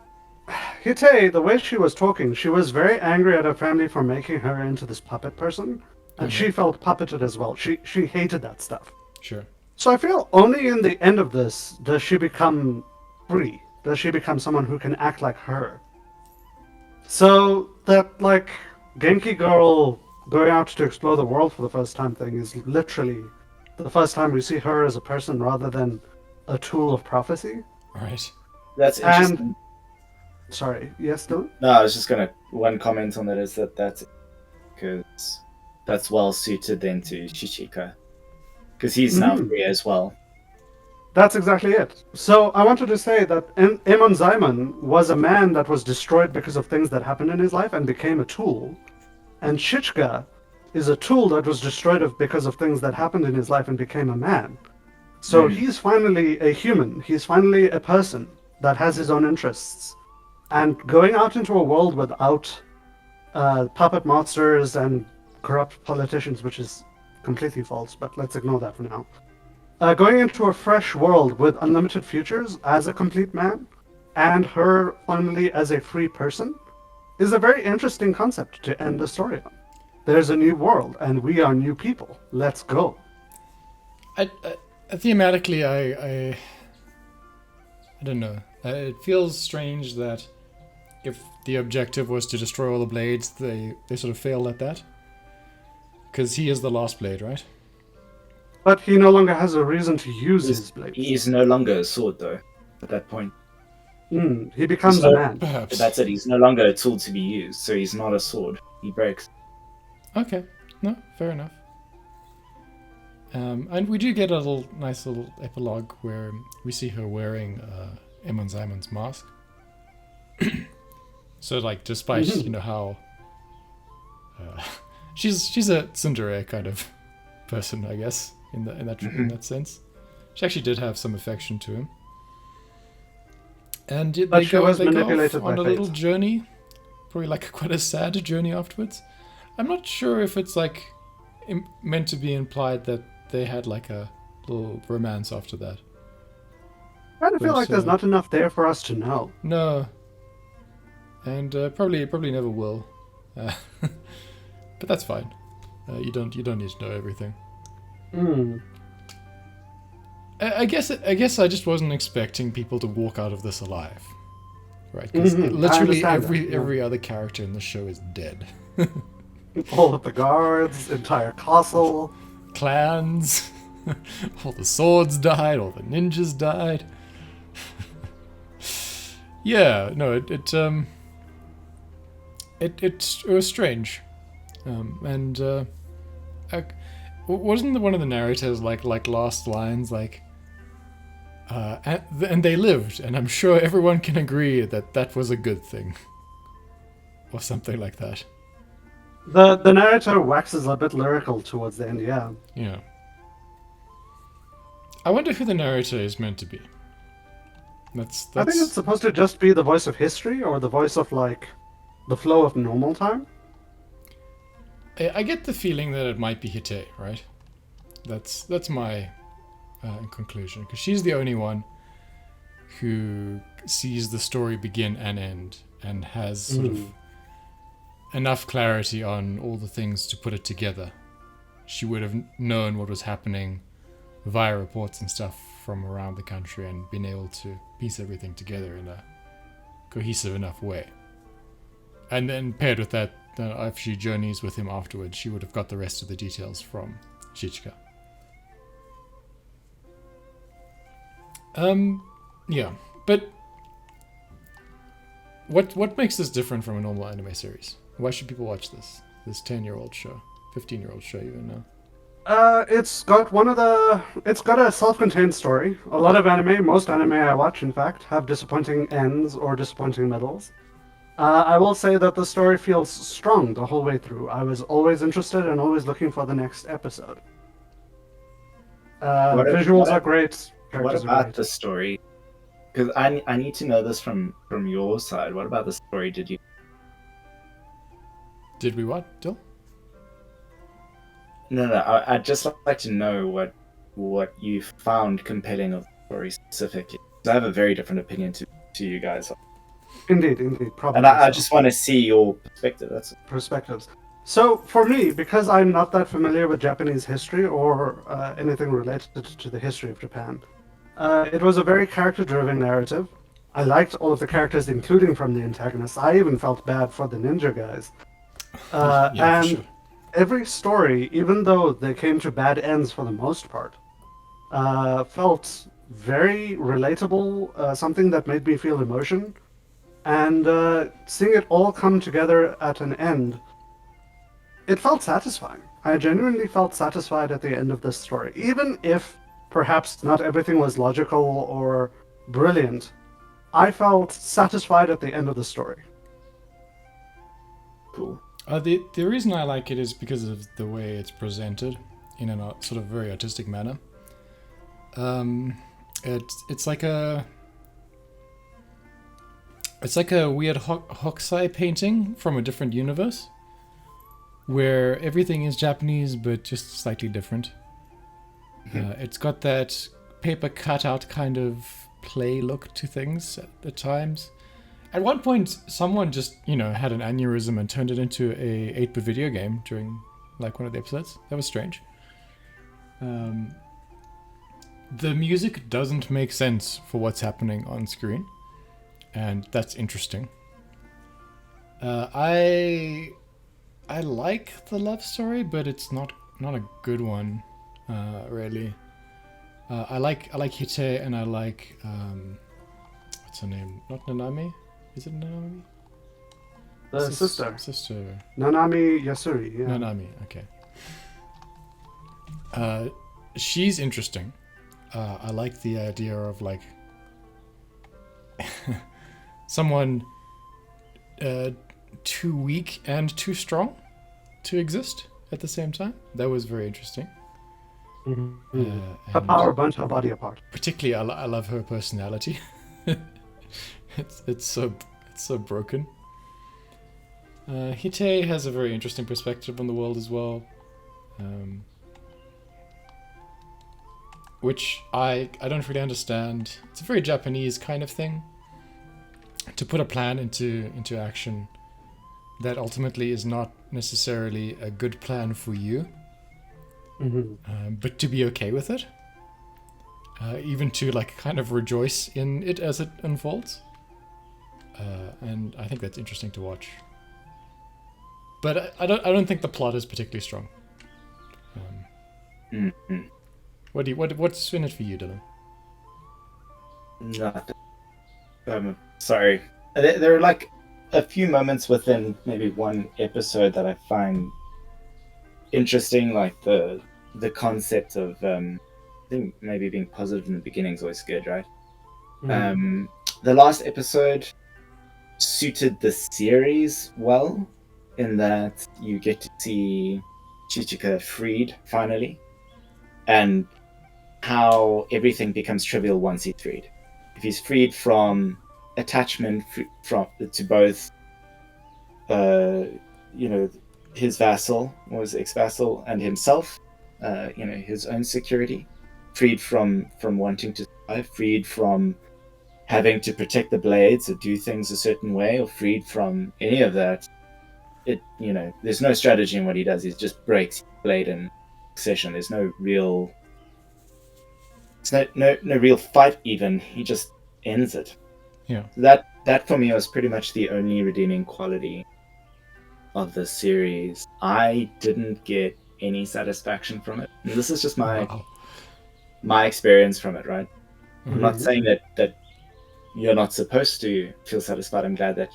Hite, the way she was talking, she was very angry at her family for making her into this puppet person, and she felt puppeted as well. She hated that stuff. Sure. So I feel only in the end of this does she become free. Does she become someone who can act like her? So that, like, Genki girl going out to explore the world for the first time thing is literally the first time we see her as a person rather than a tool of prophecy. Right. That's interesting. And sorry, yes, Dylan? No, I was just gonna one comment on that is that's because that's well suited then to Shichika, because he's now free as well. That's exactly it. So I wanted to say that Emon Zaimon was a man that was destroyed because of things that happened in his life and became a tool. And Shichika is a tool that was destroyed because of things that happened in his life and became a man. So he's finally a human. He's finally a person that has his own interests. And going out into a world without puppet monsters and corrupt politicians, which is completely false, but let's ignore that for now. Going into a fresh world with unlimited futures as a complete man, and her finally as a free person, is a very interesting concept to end the story on. There's a new world, and we are new people. Let's go. Thematically, I don't know. It feels strange that if the objective was to destroy all the blades, they sort of failed at that. Because he is the last blade, right? But he no longer has a reason to use his blade. He is no longer a sword, though, at that point. He becomes a man. Perhaps. That's it, he's no longer a tool to be used, so he's not a sword. He breaks. Okay. No, fair enough. And we do get a nice little epilogue where we see her wearing Emon Zaimon's mask. So, like, despite, how... she's a tsundere kind of person, I guess, in that sense. She actually did have some affection to him. And they go off on a little journey, probably like quite a sad journey afterwards. I'm not sure if it's like meant to be implied that they had like a little romance after that. I kind of feel like there's not enough there for us to know. No, and probably never will. But that's fine. You don't need to know everything. I guess I just wasn't expecting people to walk out of this alive, right? Because literally every other character in the show is dead. All of the guards, entire castle, clans, all the swords died, all the ninjas died. Yeah, no, it was strange, and wasn't one of the narrators like last lines like. And they lived, and I'm sure everyone can agree that was a good thing. Or something like that. The narrator waxes a bit lyrical towards the end, yeah. Yeah. I wonder who the narrator is meant to be. That's... I think it's supposed to just be the voice of history, or the voice of, like, the flow of normal time. I get the feeling that it might be Hite, right? That's my... conclusion, because she's the only one who sees the story begin and end and has sort of enough clarity on all the things to put it together. She would have known what was happening via reports and stuff from around the country and been able to piece everything together in a cohesive enough way. And then paired with that, if she journeys with him afterwards, she would have got the rest of the details from Shichika. Yeah, but what makes this different from a normal anime series? Why should people watch this 10-year-old show, 15-year-old show even now? It's got a self-contained story. A lot of anime, most anime I watch, in fact, have disappointing ends or disappointing middles. I will say that the story feels strong the whole way through. I was always interested and always looking for the next episode. What, Visuals are what, great. what Characters are about great. the story? Because I need to know this from your side. What about the story? Did we what, Dill? No. I'd just like to know what you found compelling of the story specifically. 'Cause I have a very different opinion to you guys, Indeed, probably and I so. just want to see your perspective. That's Perspectives. So for me, because I'm not that familiar with Japanese history or anything related to the history of Japan, it was a very character-driven narrative. I liked all of the characters, including from the antagonists. I even felt bad for the ninja guys. Yeah, for And sure. every story, even though they came to bad ends for the most part, felt very relatable, something that made me feel emotion. And seeing it all come together at an end, it felt satisfying. I genuinely felt satisfied at the end of this story. Even if perhaps not everything was logical or brilliant, I felt satisfied at the end of the story. cool. The reason I like it is because of the way it's presented in a sort of very artistic manner. It's like a weird Hokusai painting from a different universe, where everything is Japanese but just slightly different. It's got that paper cutout kind of play look to things at times. At one point, someone just, had an aneurysm and turned it into a 8-bit video game during, like, one of the episodes. That was strange. The music doesn't make sense for what's happening on screen, and that's interesting. I like the love story, but it's not a good one, really. I like Hite, and I like what's her name? Not Nanami. Is it Nanami? The sister, Sister. Nanami Yasuri. Yeah. Nanami. Okay. She's interesting. I like the idea of like someone too weak and too strong to exist at the same time. That was very interesting. A power bunch, her body apart. Particularly, I love her personality. it's so broken. Hite has a very interesting perspective on the world as well, which I don't really understand. It's a very Japanese kind of thing to put a plan into action that ultimately is not necessarily a good plan for you, but to be okay with it, even to like kind of rejoice in it as it unfolds. And I think that's interesting to watch. But I don't think the plot is particularly strong. What's in it for you, Dylan? Nothing. Sorry. There are like a few moments within maybe one episode that I find interesting, like the concept of I think maybe being positive in the beginning is always good, right? The last episode suited the series well, in that you get to see Chichika freed finally, and how everything becomes trivial once he's freed. If he's freed from attachment to both, his vassal, or his ex-vassal, and himself, his own security, freed from wanting to survive, freed from having to protect the blades or do things a certain way, or freed from any of that. There's no strategy in what he does. He just breaks blade in succession. There's no real fight even. He just ends it. Yeah. That for me was pretty much the only redeeming quality of the series. I didn't get any satisfaction from it. And this is just my experience from it, right? I'm not saying that you're not supposed to feel satisfied. I'm glad that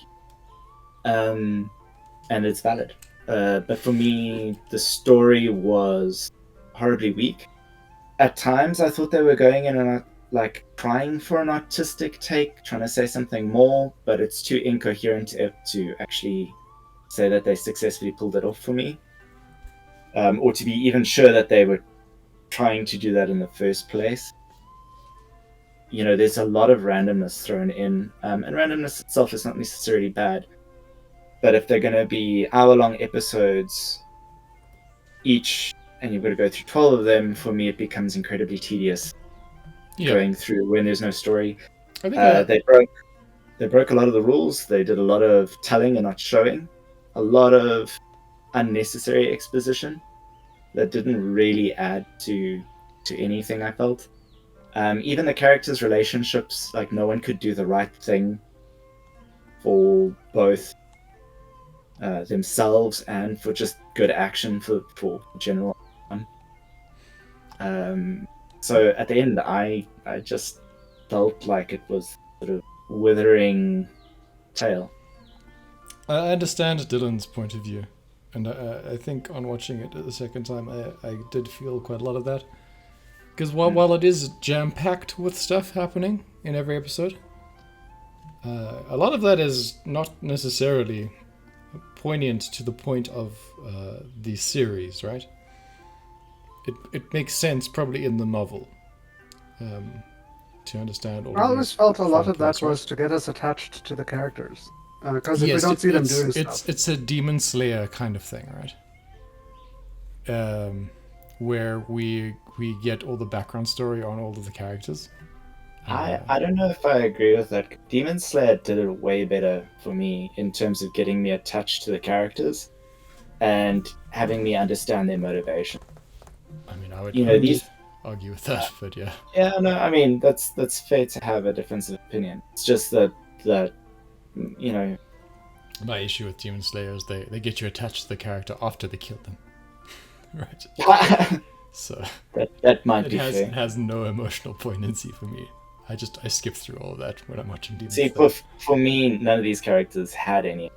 and it's valid. But for me, the story was horribly weak. At times, I thought they were going in like trying for an artistic take, trying to say something more, but it's too incoherent to actually say that they successfully pulled it off for me, or to be even sure that they were trying to do that in the first place. There's a lot of randomness thrown in, and randomness itself is not necessarily bad. But if they're going to be hour-long episodes each, and you've got to go through 12 of them, for me it becomes incredibly tedious going through when there's no story. I think They broke a lot of the rules. They did a lot of telling and not showing. A lot of unnecessary exposition that didn't really add to anything, I felt. Even the characters' relationships, like no one could do the right thing for both themselves and for just good action for general. So at the end, I just felt like it was sort of withering tail. I understand Dylan's point of view, and I think on watching it the second time, I did feel quite a lot of that. Because while it is jam-packed with stuff happening in every episode, a lot of that is not necessarily poignant to the point of the series, right? It makes sense probably in the novel to understand all I of always these felt a lot of plots, that was to get us attached to the characters. Because if we don't see them doing stuff... It's a Demon Slayer kind of thing, right? Where we get all the background story on all of the characters. I don't know if I agree with that. Demon Slayer did it way better for me in terms of getting me attached to the characters and having me understand their motivation. I mean, I would argue with that, but yeah. Yeah, no, I mean that's fair to have a difference of opinion. It's just that my issue with Demon Slayer is they get you attached to the character after they kill them, right? So that might be fair. It has no emotional poignancy for me. I skip through all of that when I'm watching Demon Slayer. See, for me, none of these characters had any.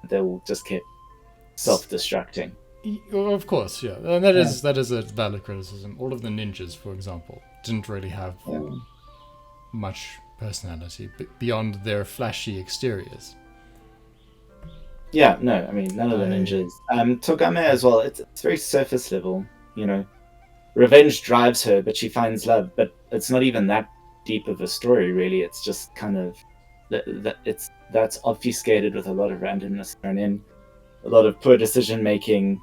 They all just kept self-destructing. Of course, yeah, and that is a valid criticism. All of the ninjas, for example, didn't really have much personality beyond their flashy exteriors. Yeah, no, I mean none of the ninjas. Togame as well. It's very surface level. Revenge drives her, but she finds love. But it's not even that deep of a story, really. It's just kind of that's obfuscated with a lot of randomness thrown in, a lot of poor decision making.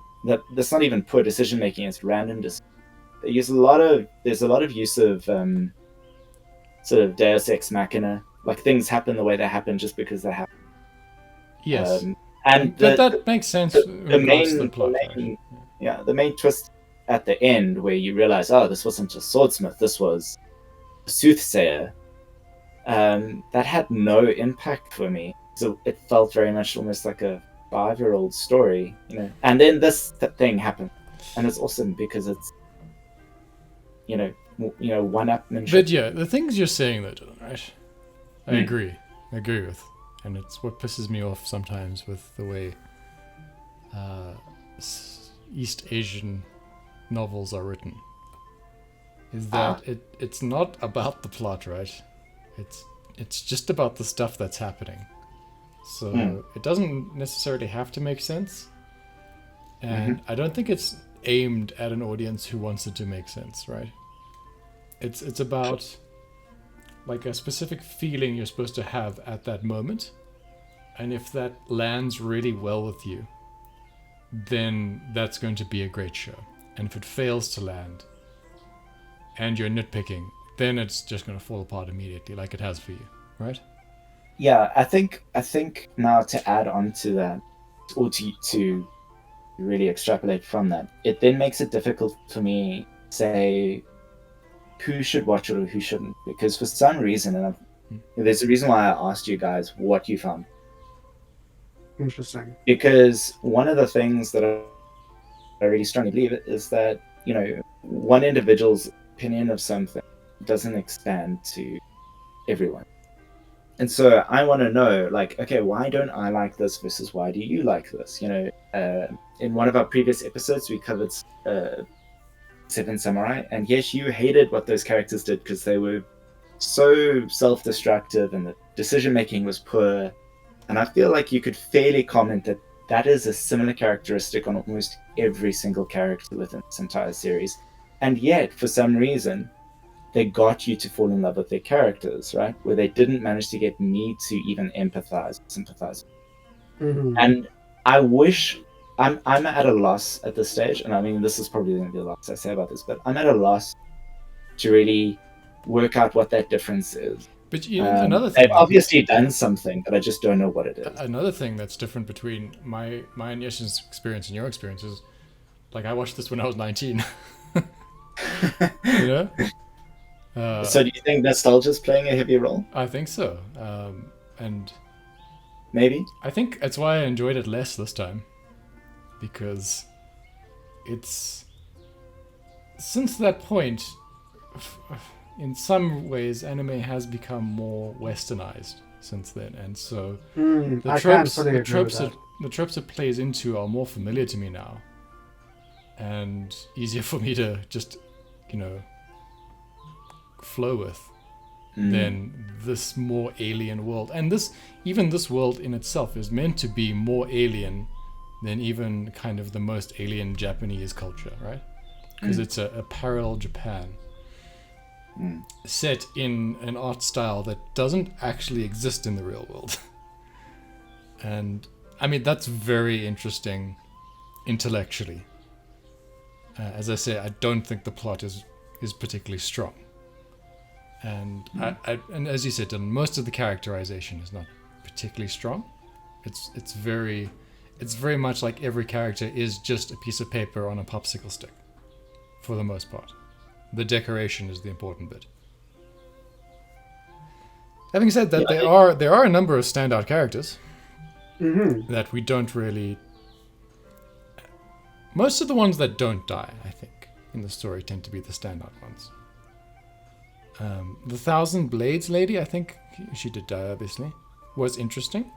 That's not even poor decision making; it's random. There's a lot of use of sort of Deus Ex Machina, like things happen the way they happen just because they happen. Yes, that makes sense. The main twist at the end, where you realize, oh, this wasn't a swordsmith, this was a soothsayer. That had no impact for me. So it felt very much almost like a 5-year-old story, And then this thing happened, and it's awesome because it's, one-upmanship. But yeah, the things you're saying, though, Dylan, right? I agree with, and it's what pisses me off sometimes with the way East Asian novels are written. Is that it's not about the plot, right? It's just about the stuff that's happening. So it doesn't necessarily have to make sense. And I don't think it's aimed at an audience who wants it to make sense, right? It's about like a specific feeling you're supposed to have at that moment. And if that lands really well with you, then that's going to be a great show. And if it fails to land and you're nitpicking, then it's just going to fall apart immediately like it has for you, right? Yeah, I think now to add on to that, or to really extrapolate from that, it then makes it difficult for me to say who should watch it or who shouldn't. Because for some reason, and there's a reason why I asked you guys what you found. Interesting. Because one of the things that I really strongly believe is that, one individual's opinion of something doesn't expand to everyone. And so I want to know, like, okay, why don't I like this versus why do you like this? In one of our previous episodes, we covered Seven Samurai, and yes, you hated what those characters did because they were so self-destructive and the decision making was poor. And I feel like you could fairly comment that that is a similar characteristic on almost every single character within this entire series. And yet, for some reason, they got you to fall in love with their characters, right? Where they didn't manage to get me to even empathize, sympathize. Mhm. And I wish I'm at a loss at this stage, and I mean this is probably going to be the last I say about this, but I'm at a loss to really work out what that difference is. But another They've thing, obviously done something, but I just don't know what it is. another thing that's different between my and Yeshin's experience and your experience is, like, I watched this when I was 19. You know? So do you think nostalgia is playing a heavy role? I think so. And Maybe. I think that's why I enjoyed it less this time. Because it's... Since that point, in some ways, anime has become more westernized since then. And so the I tropes, can't fully the agree tropes, with it, that. the tropes it plays into are more familiar to me now. And easier for me to just, flow with than this more alien world. And even this world in itself is meant to be more alien than even kind of the most alien Japanese culture, right? Because it's a parallel Japan set in an art style that doesn't actually exist in the real world. And I mean, that's very interesting intellectually. As I say, I don't think the plot is particularly strong. And and as you said, Dylan, most of the characterization is not particularly strong. It's very much like every character is just a piece of paper on a popsicle stick, for the most part. The decoration is the important bit. Having said that, there are a number of standout characters that we don't really. Most of the ones that don't die, I think, in the story tend to be the standout ones. The Thousand Blades lady, I think she did die, obviously, was interesting.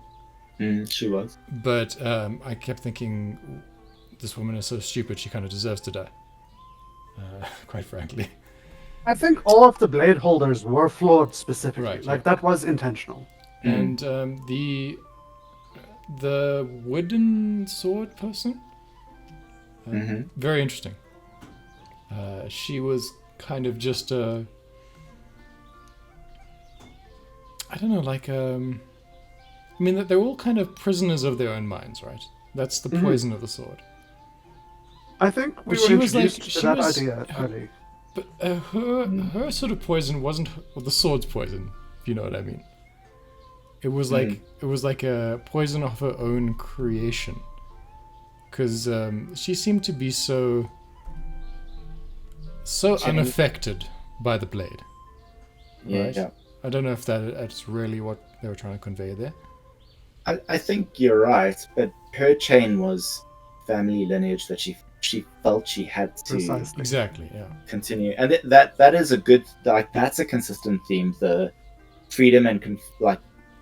She was. But I kept thinking, this woman is so stupid, she kind of deserves to die. Quite frankly. I think all of the blade holders were flawed specifically. Right, like, that was intentional. And the wooden sword person, very interesting. She was kind of just a... I don't know, like, I mean, they're all kind of prisoners of their own minds, right? That's the poison of the sword. I think we But were she was introduced like- to she that was- idea early. But her sort of poison wasn't the sword's poison, if you know what I mean. It was like a poison of her own creation, because she seemed to be so unaffected by the blade. Yeah, Right. yeah. I don't know if that's really what they were trying to convey there. I think you're right, but her chain was family lineage that she felt she had to Precisely. Exactly, yeah. continue, and that is a good, like, that's a consistent theme. The freedom and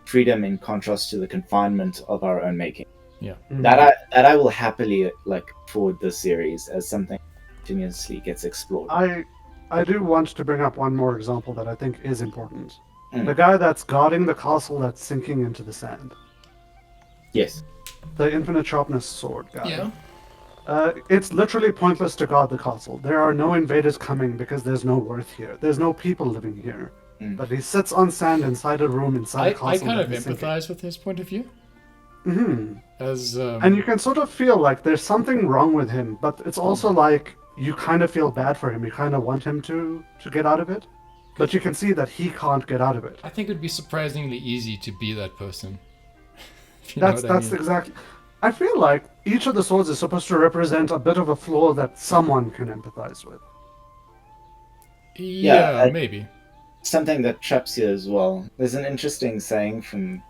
freedom in contrast to the confinement of our own making. Yeah. That I will happily forward this series as something that continuously gets explored. I do want to bring up one more example that I think is important. Mm. The guy that's guarding the castle that's sinking into the sand. Yes. The infinite sharpness sword guy. Yeah. It's literally pointless to guard the castle. There are no invaders coming because there's no worth here. There's no people living here. But he sits on sand inside a room inside a castle. I kind of that is sinking. empathize with his point of view. As And you can sort of feel like there's something wrong with him, but it's also like you kind of feel bad for him. You kind of want him to get out of it, but you can see that he can't get out of it. I think it would be surprisingly easy to be that person. If you know That's what I mean. exactly. I feel like each of the swords is supposed to represent a bit of a flaw that someone can empathize with. Yeah, maybe. Something that traps you as well. There's an interesting saying from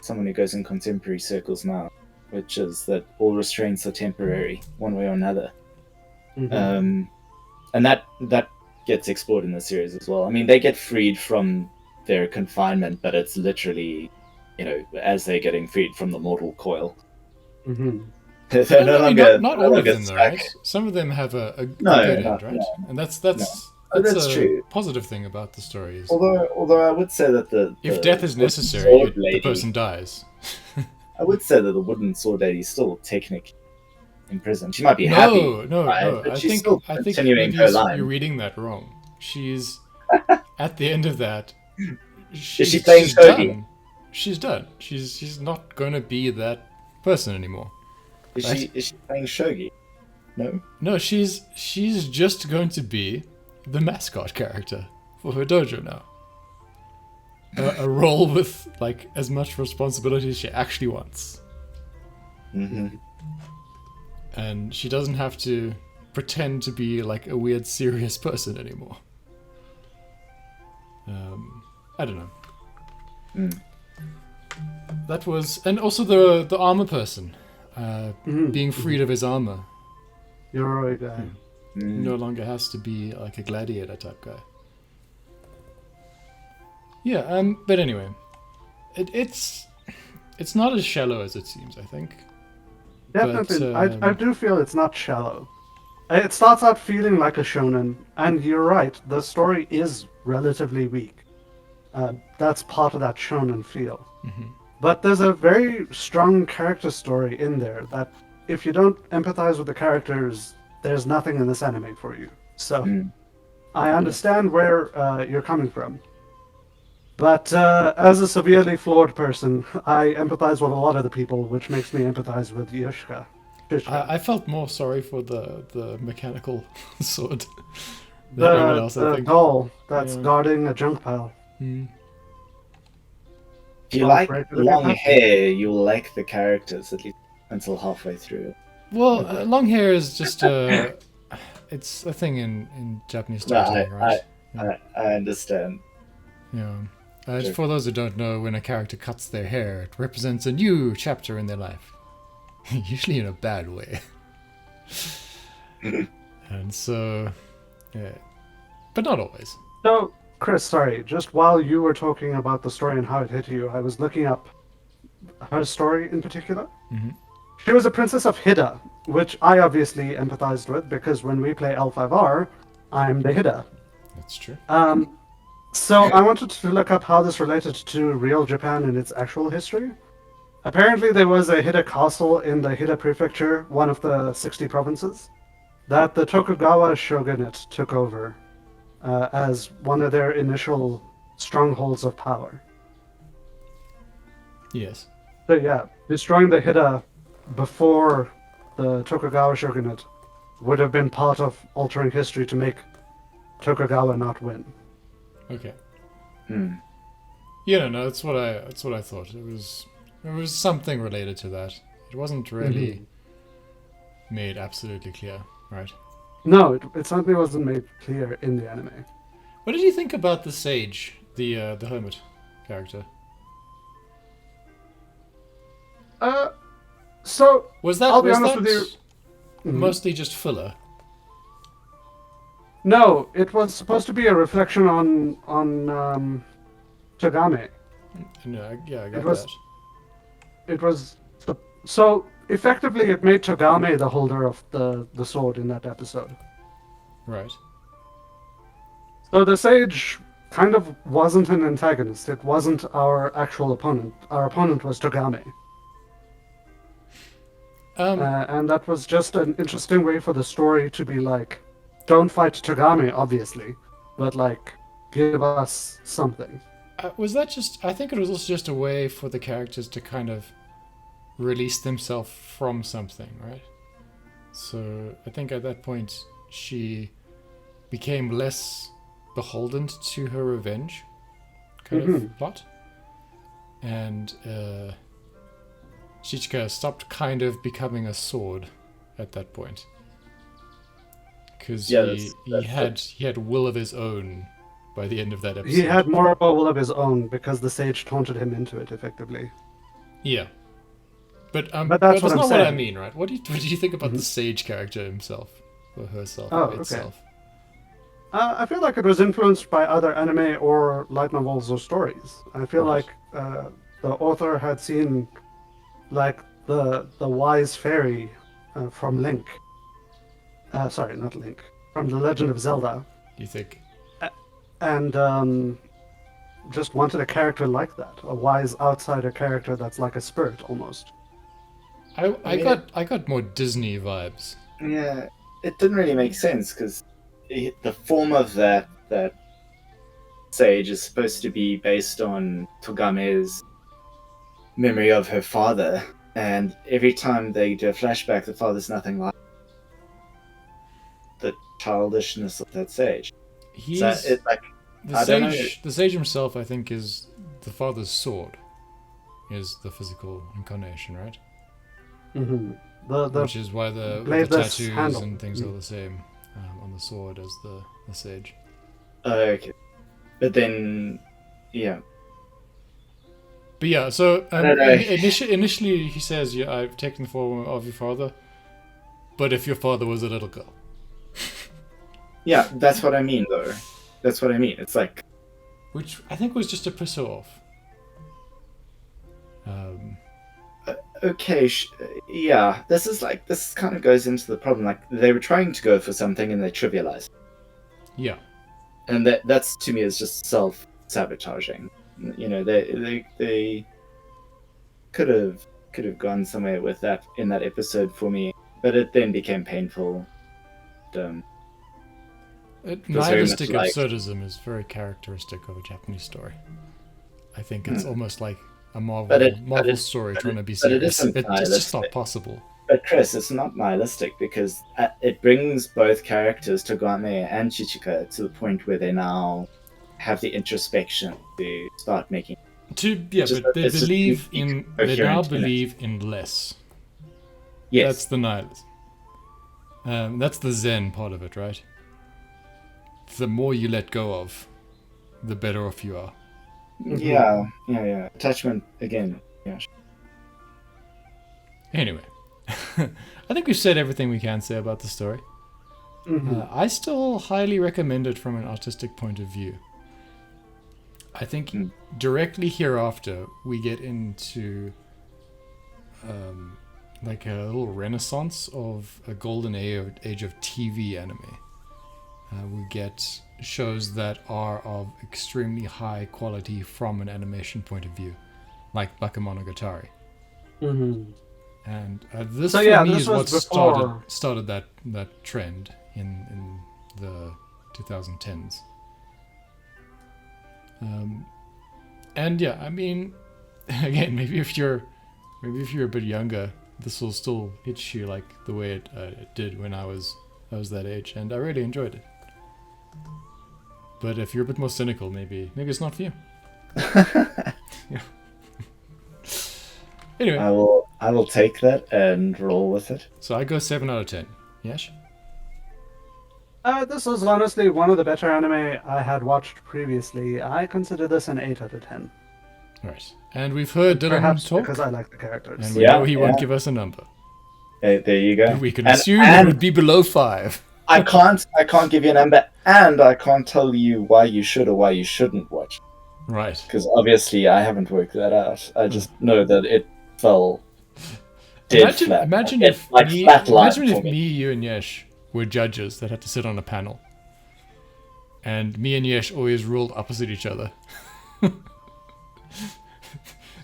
someone who goes in contemporary circles now, which is that all restraints are temporary, one way or another. And that gets explored in the series as well. I mean, they get freed from their confinement, but it's literally, as they're getting freed from the mortal coil. They're no I mean, longer not no all of longer them, though, stuck. right? Some of them have a No, good no, end, right? no, And that's no. that's That's a true. positive thing about the story. Is Although I would say that if death is wooden necessary, sword the lady, person dies. I would say that the wooden sword lady is still technically in prison. She might be happy, right? No. But she's still I think continuing maybe her you're line. reading that wrong. She's at the end of that. Is she playing She's shogi? done. She's done. She's not going to be that person anymore. Right? Is she playing shogi? No. No, she's just going to be the mascot character for her dojo now. A role with like as much responsibility as she actually wants, Mm-hmm. and she doesn't have to pretend to be like a weird serious person anymore. I don't know. Mm. That was, and also the armor person, being freed of his armor. Yoroi guy. No longer has to be like a gladiator type guy. Yeah, but anyway, it's not as shallow as it seems, I think. Definitely, But, I do feel it's not shallow. It starts out feeling like a shonen, and you're right, the story is relatively weak. That's part of that shonen feel. But there's a very strong character story in there that if you don't empathize with the characters, there's nothing in this anime for you. So I understand where you're coming from. But as a severely flawed person, I empathize with a lot of the people, which makes me empathize with Yushka. I felt more sorry for the mechanical sword than anyone else, I The think. doll that's Yeah. guarding a junk pile. If you Well, like right, it'll long get hair, you'll like the characters at least until halfway through. Well, long hair is just it's a thing in Japanese No, storytelling, right? I understand. Yeah. Sure. For those who don't know, when a character cuts their hair, it represents a new chapter in their life. Usually in a bad way. And so, yeah. But not always. So, Chris, sorry, just while you were talking about the story and how it hit you, I was looking up her story in particular. She was a princess of Hida, which I obviously empathized with because when we play L5R, I'm the Hida. That's true. So I wanted to look up how this related to real Japan in its actual history. Apparently there was a Hida castle in the Hida prefecture, one of the 60 provinces, that the Tokugawa shogunate took over as one of their initial strongholds of power. Yes. So yeah, destroying the Hida before the Tokugawa shogunate would have been part of altering history to make Tokugawa not win. Okay. Hmm. Yeah, no, that's what I thought. It was something related to that. It wasn't really made absolutely clear, right? No, it certainly wasn't made clear in the anime. What did you think about the sage, the hermit character? So Was that I'll be honest with you. mostly just filler? No, it was supposed to be a reflection on Tagame. No, yeah, I got It was- that. It was so effectively it made Tagame the holder of the sword in that episode. Right. So the sage kind of wasn't an antagonist. It wasn't our actual opponent. Our opponent was Tagame. And that was just an interesting way for the story to be like, don't fight Tagame, obviously, but like, give us something. Was that just? I think it was also just a way for the characters to kind of release themselves from something, right? So I think at that point she became less beholden to her revenge kind of plot, and Shichika stopped kind of becoming a sword at that point, because Yeah, he had will of his own by the end of that episode. He had more of a will of his own because the sage taunted him into it, effectively. Yeah. But that's that's what I'm not what I saying. mean, right? What do you think about the sage character himself or herself Oh, or okay. itself? I feel like it was influenced by other anime or light novels or stories. I feel Right. like the author had seen like the wise fairy from Link. Sorry, not Link. From The Legend of Zelda. You think? And just wanted a character like that. A wise outsider character that's like a spirit, almost. I got more Disney vibes. Yeah, it didn't really make sense because the form of that sage is supposed to be based on Togame's memory of her father, and every time they do a flashback, the father's nothing like the childishness of that sage. He's So it, like, the I don't know. sage. The sage himself, I think, is the father's sword. Is the physical incarnation, right? Mm-hmm. Which is why the bladeless tattoos handle. and things are the same on the sword as the sage. Okay, but then, yeah, But yeah, so I don't know. initially he says, "Yeah, I've taken the form of your father, but if your father was a little girl." yeah, that's what I mean, though. That's what I mean. It's like, Which I think was just to piss her off. okay, yeah, this kind of goes into the problem. Like, they were trying to go for something and they trivialized, Yeah. and that's to me is just self-sabotaging. You know, they could have gone somewhere with that in that episode for me, but it then became painful. Nihilistic much like- absurdism is very characteristic of a Japanese story. I think it's almost like a Marvel But it- story but trying it- to be but it serious. isn't It's just not nihilistic. possible. But Chris, it's not nihilistic because it brings both characters, Togame and Chichika, to the point where they now have the introspection to start making. But just- they it's just believe in. They now coherent in it. believe in less. Yes, That's the nihilism. That's the Zen part of it, right? The more you let go of, the better off you are. yeah. Attachment again. Yeah. Anyway, I think we've said everything we can say about the story. Mm-hmm. I still highly recommend it from an artistic point of view. I think directly hereafter we get into like a little renaissance of a golden age of TV anime. We get shows that are of extremely high quality from an animation point of view, like Katanagatari. Mm-hmm. And this So, for yeah, me this is was what before- started that trend in the 2010s. And yeah, I mean, again, maybe if you're a bit younger, this will still hit you like the way it did when I was that age, and I really enjoyed it. But if you're a bit more cynical, maybe it's not for you. Yeah. Anyway, I will take that and roll with it. so I go 7 out of 10. Yes. This was honestly one of the better anime I had watched previously. I consider this an 8 out of 10. Right. And we've heard Dylan Perhaps talk, because I like the characters. and we Yeah, know he won't yeah. give us a number. There you go. We can And- assume it and would be below 5. I can't give you a number, and I can't tell you why you should or why you shouldn't watch. Right. Because obviously I haven't worked that out. I just know that it fell dead flat. Imagine It, if like, me, flatlined imagine for if me. me, you, and Yesh were judges that had to sit on a panel, and me and Yesh always ruled opposite each other.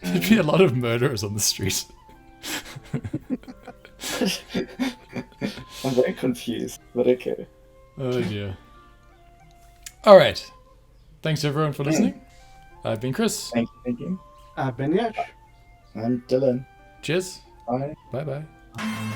There'd be a lot of murderers on the street. I'm very confused, but okay. Oh dear. All right. Thanks everyone for listening. I've been Chris. Thank you. I've been Yesh. I'm Dylan. Cheers. Bye. Bye bye.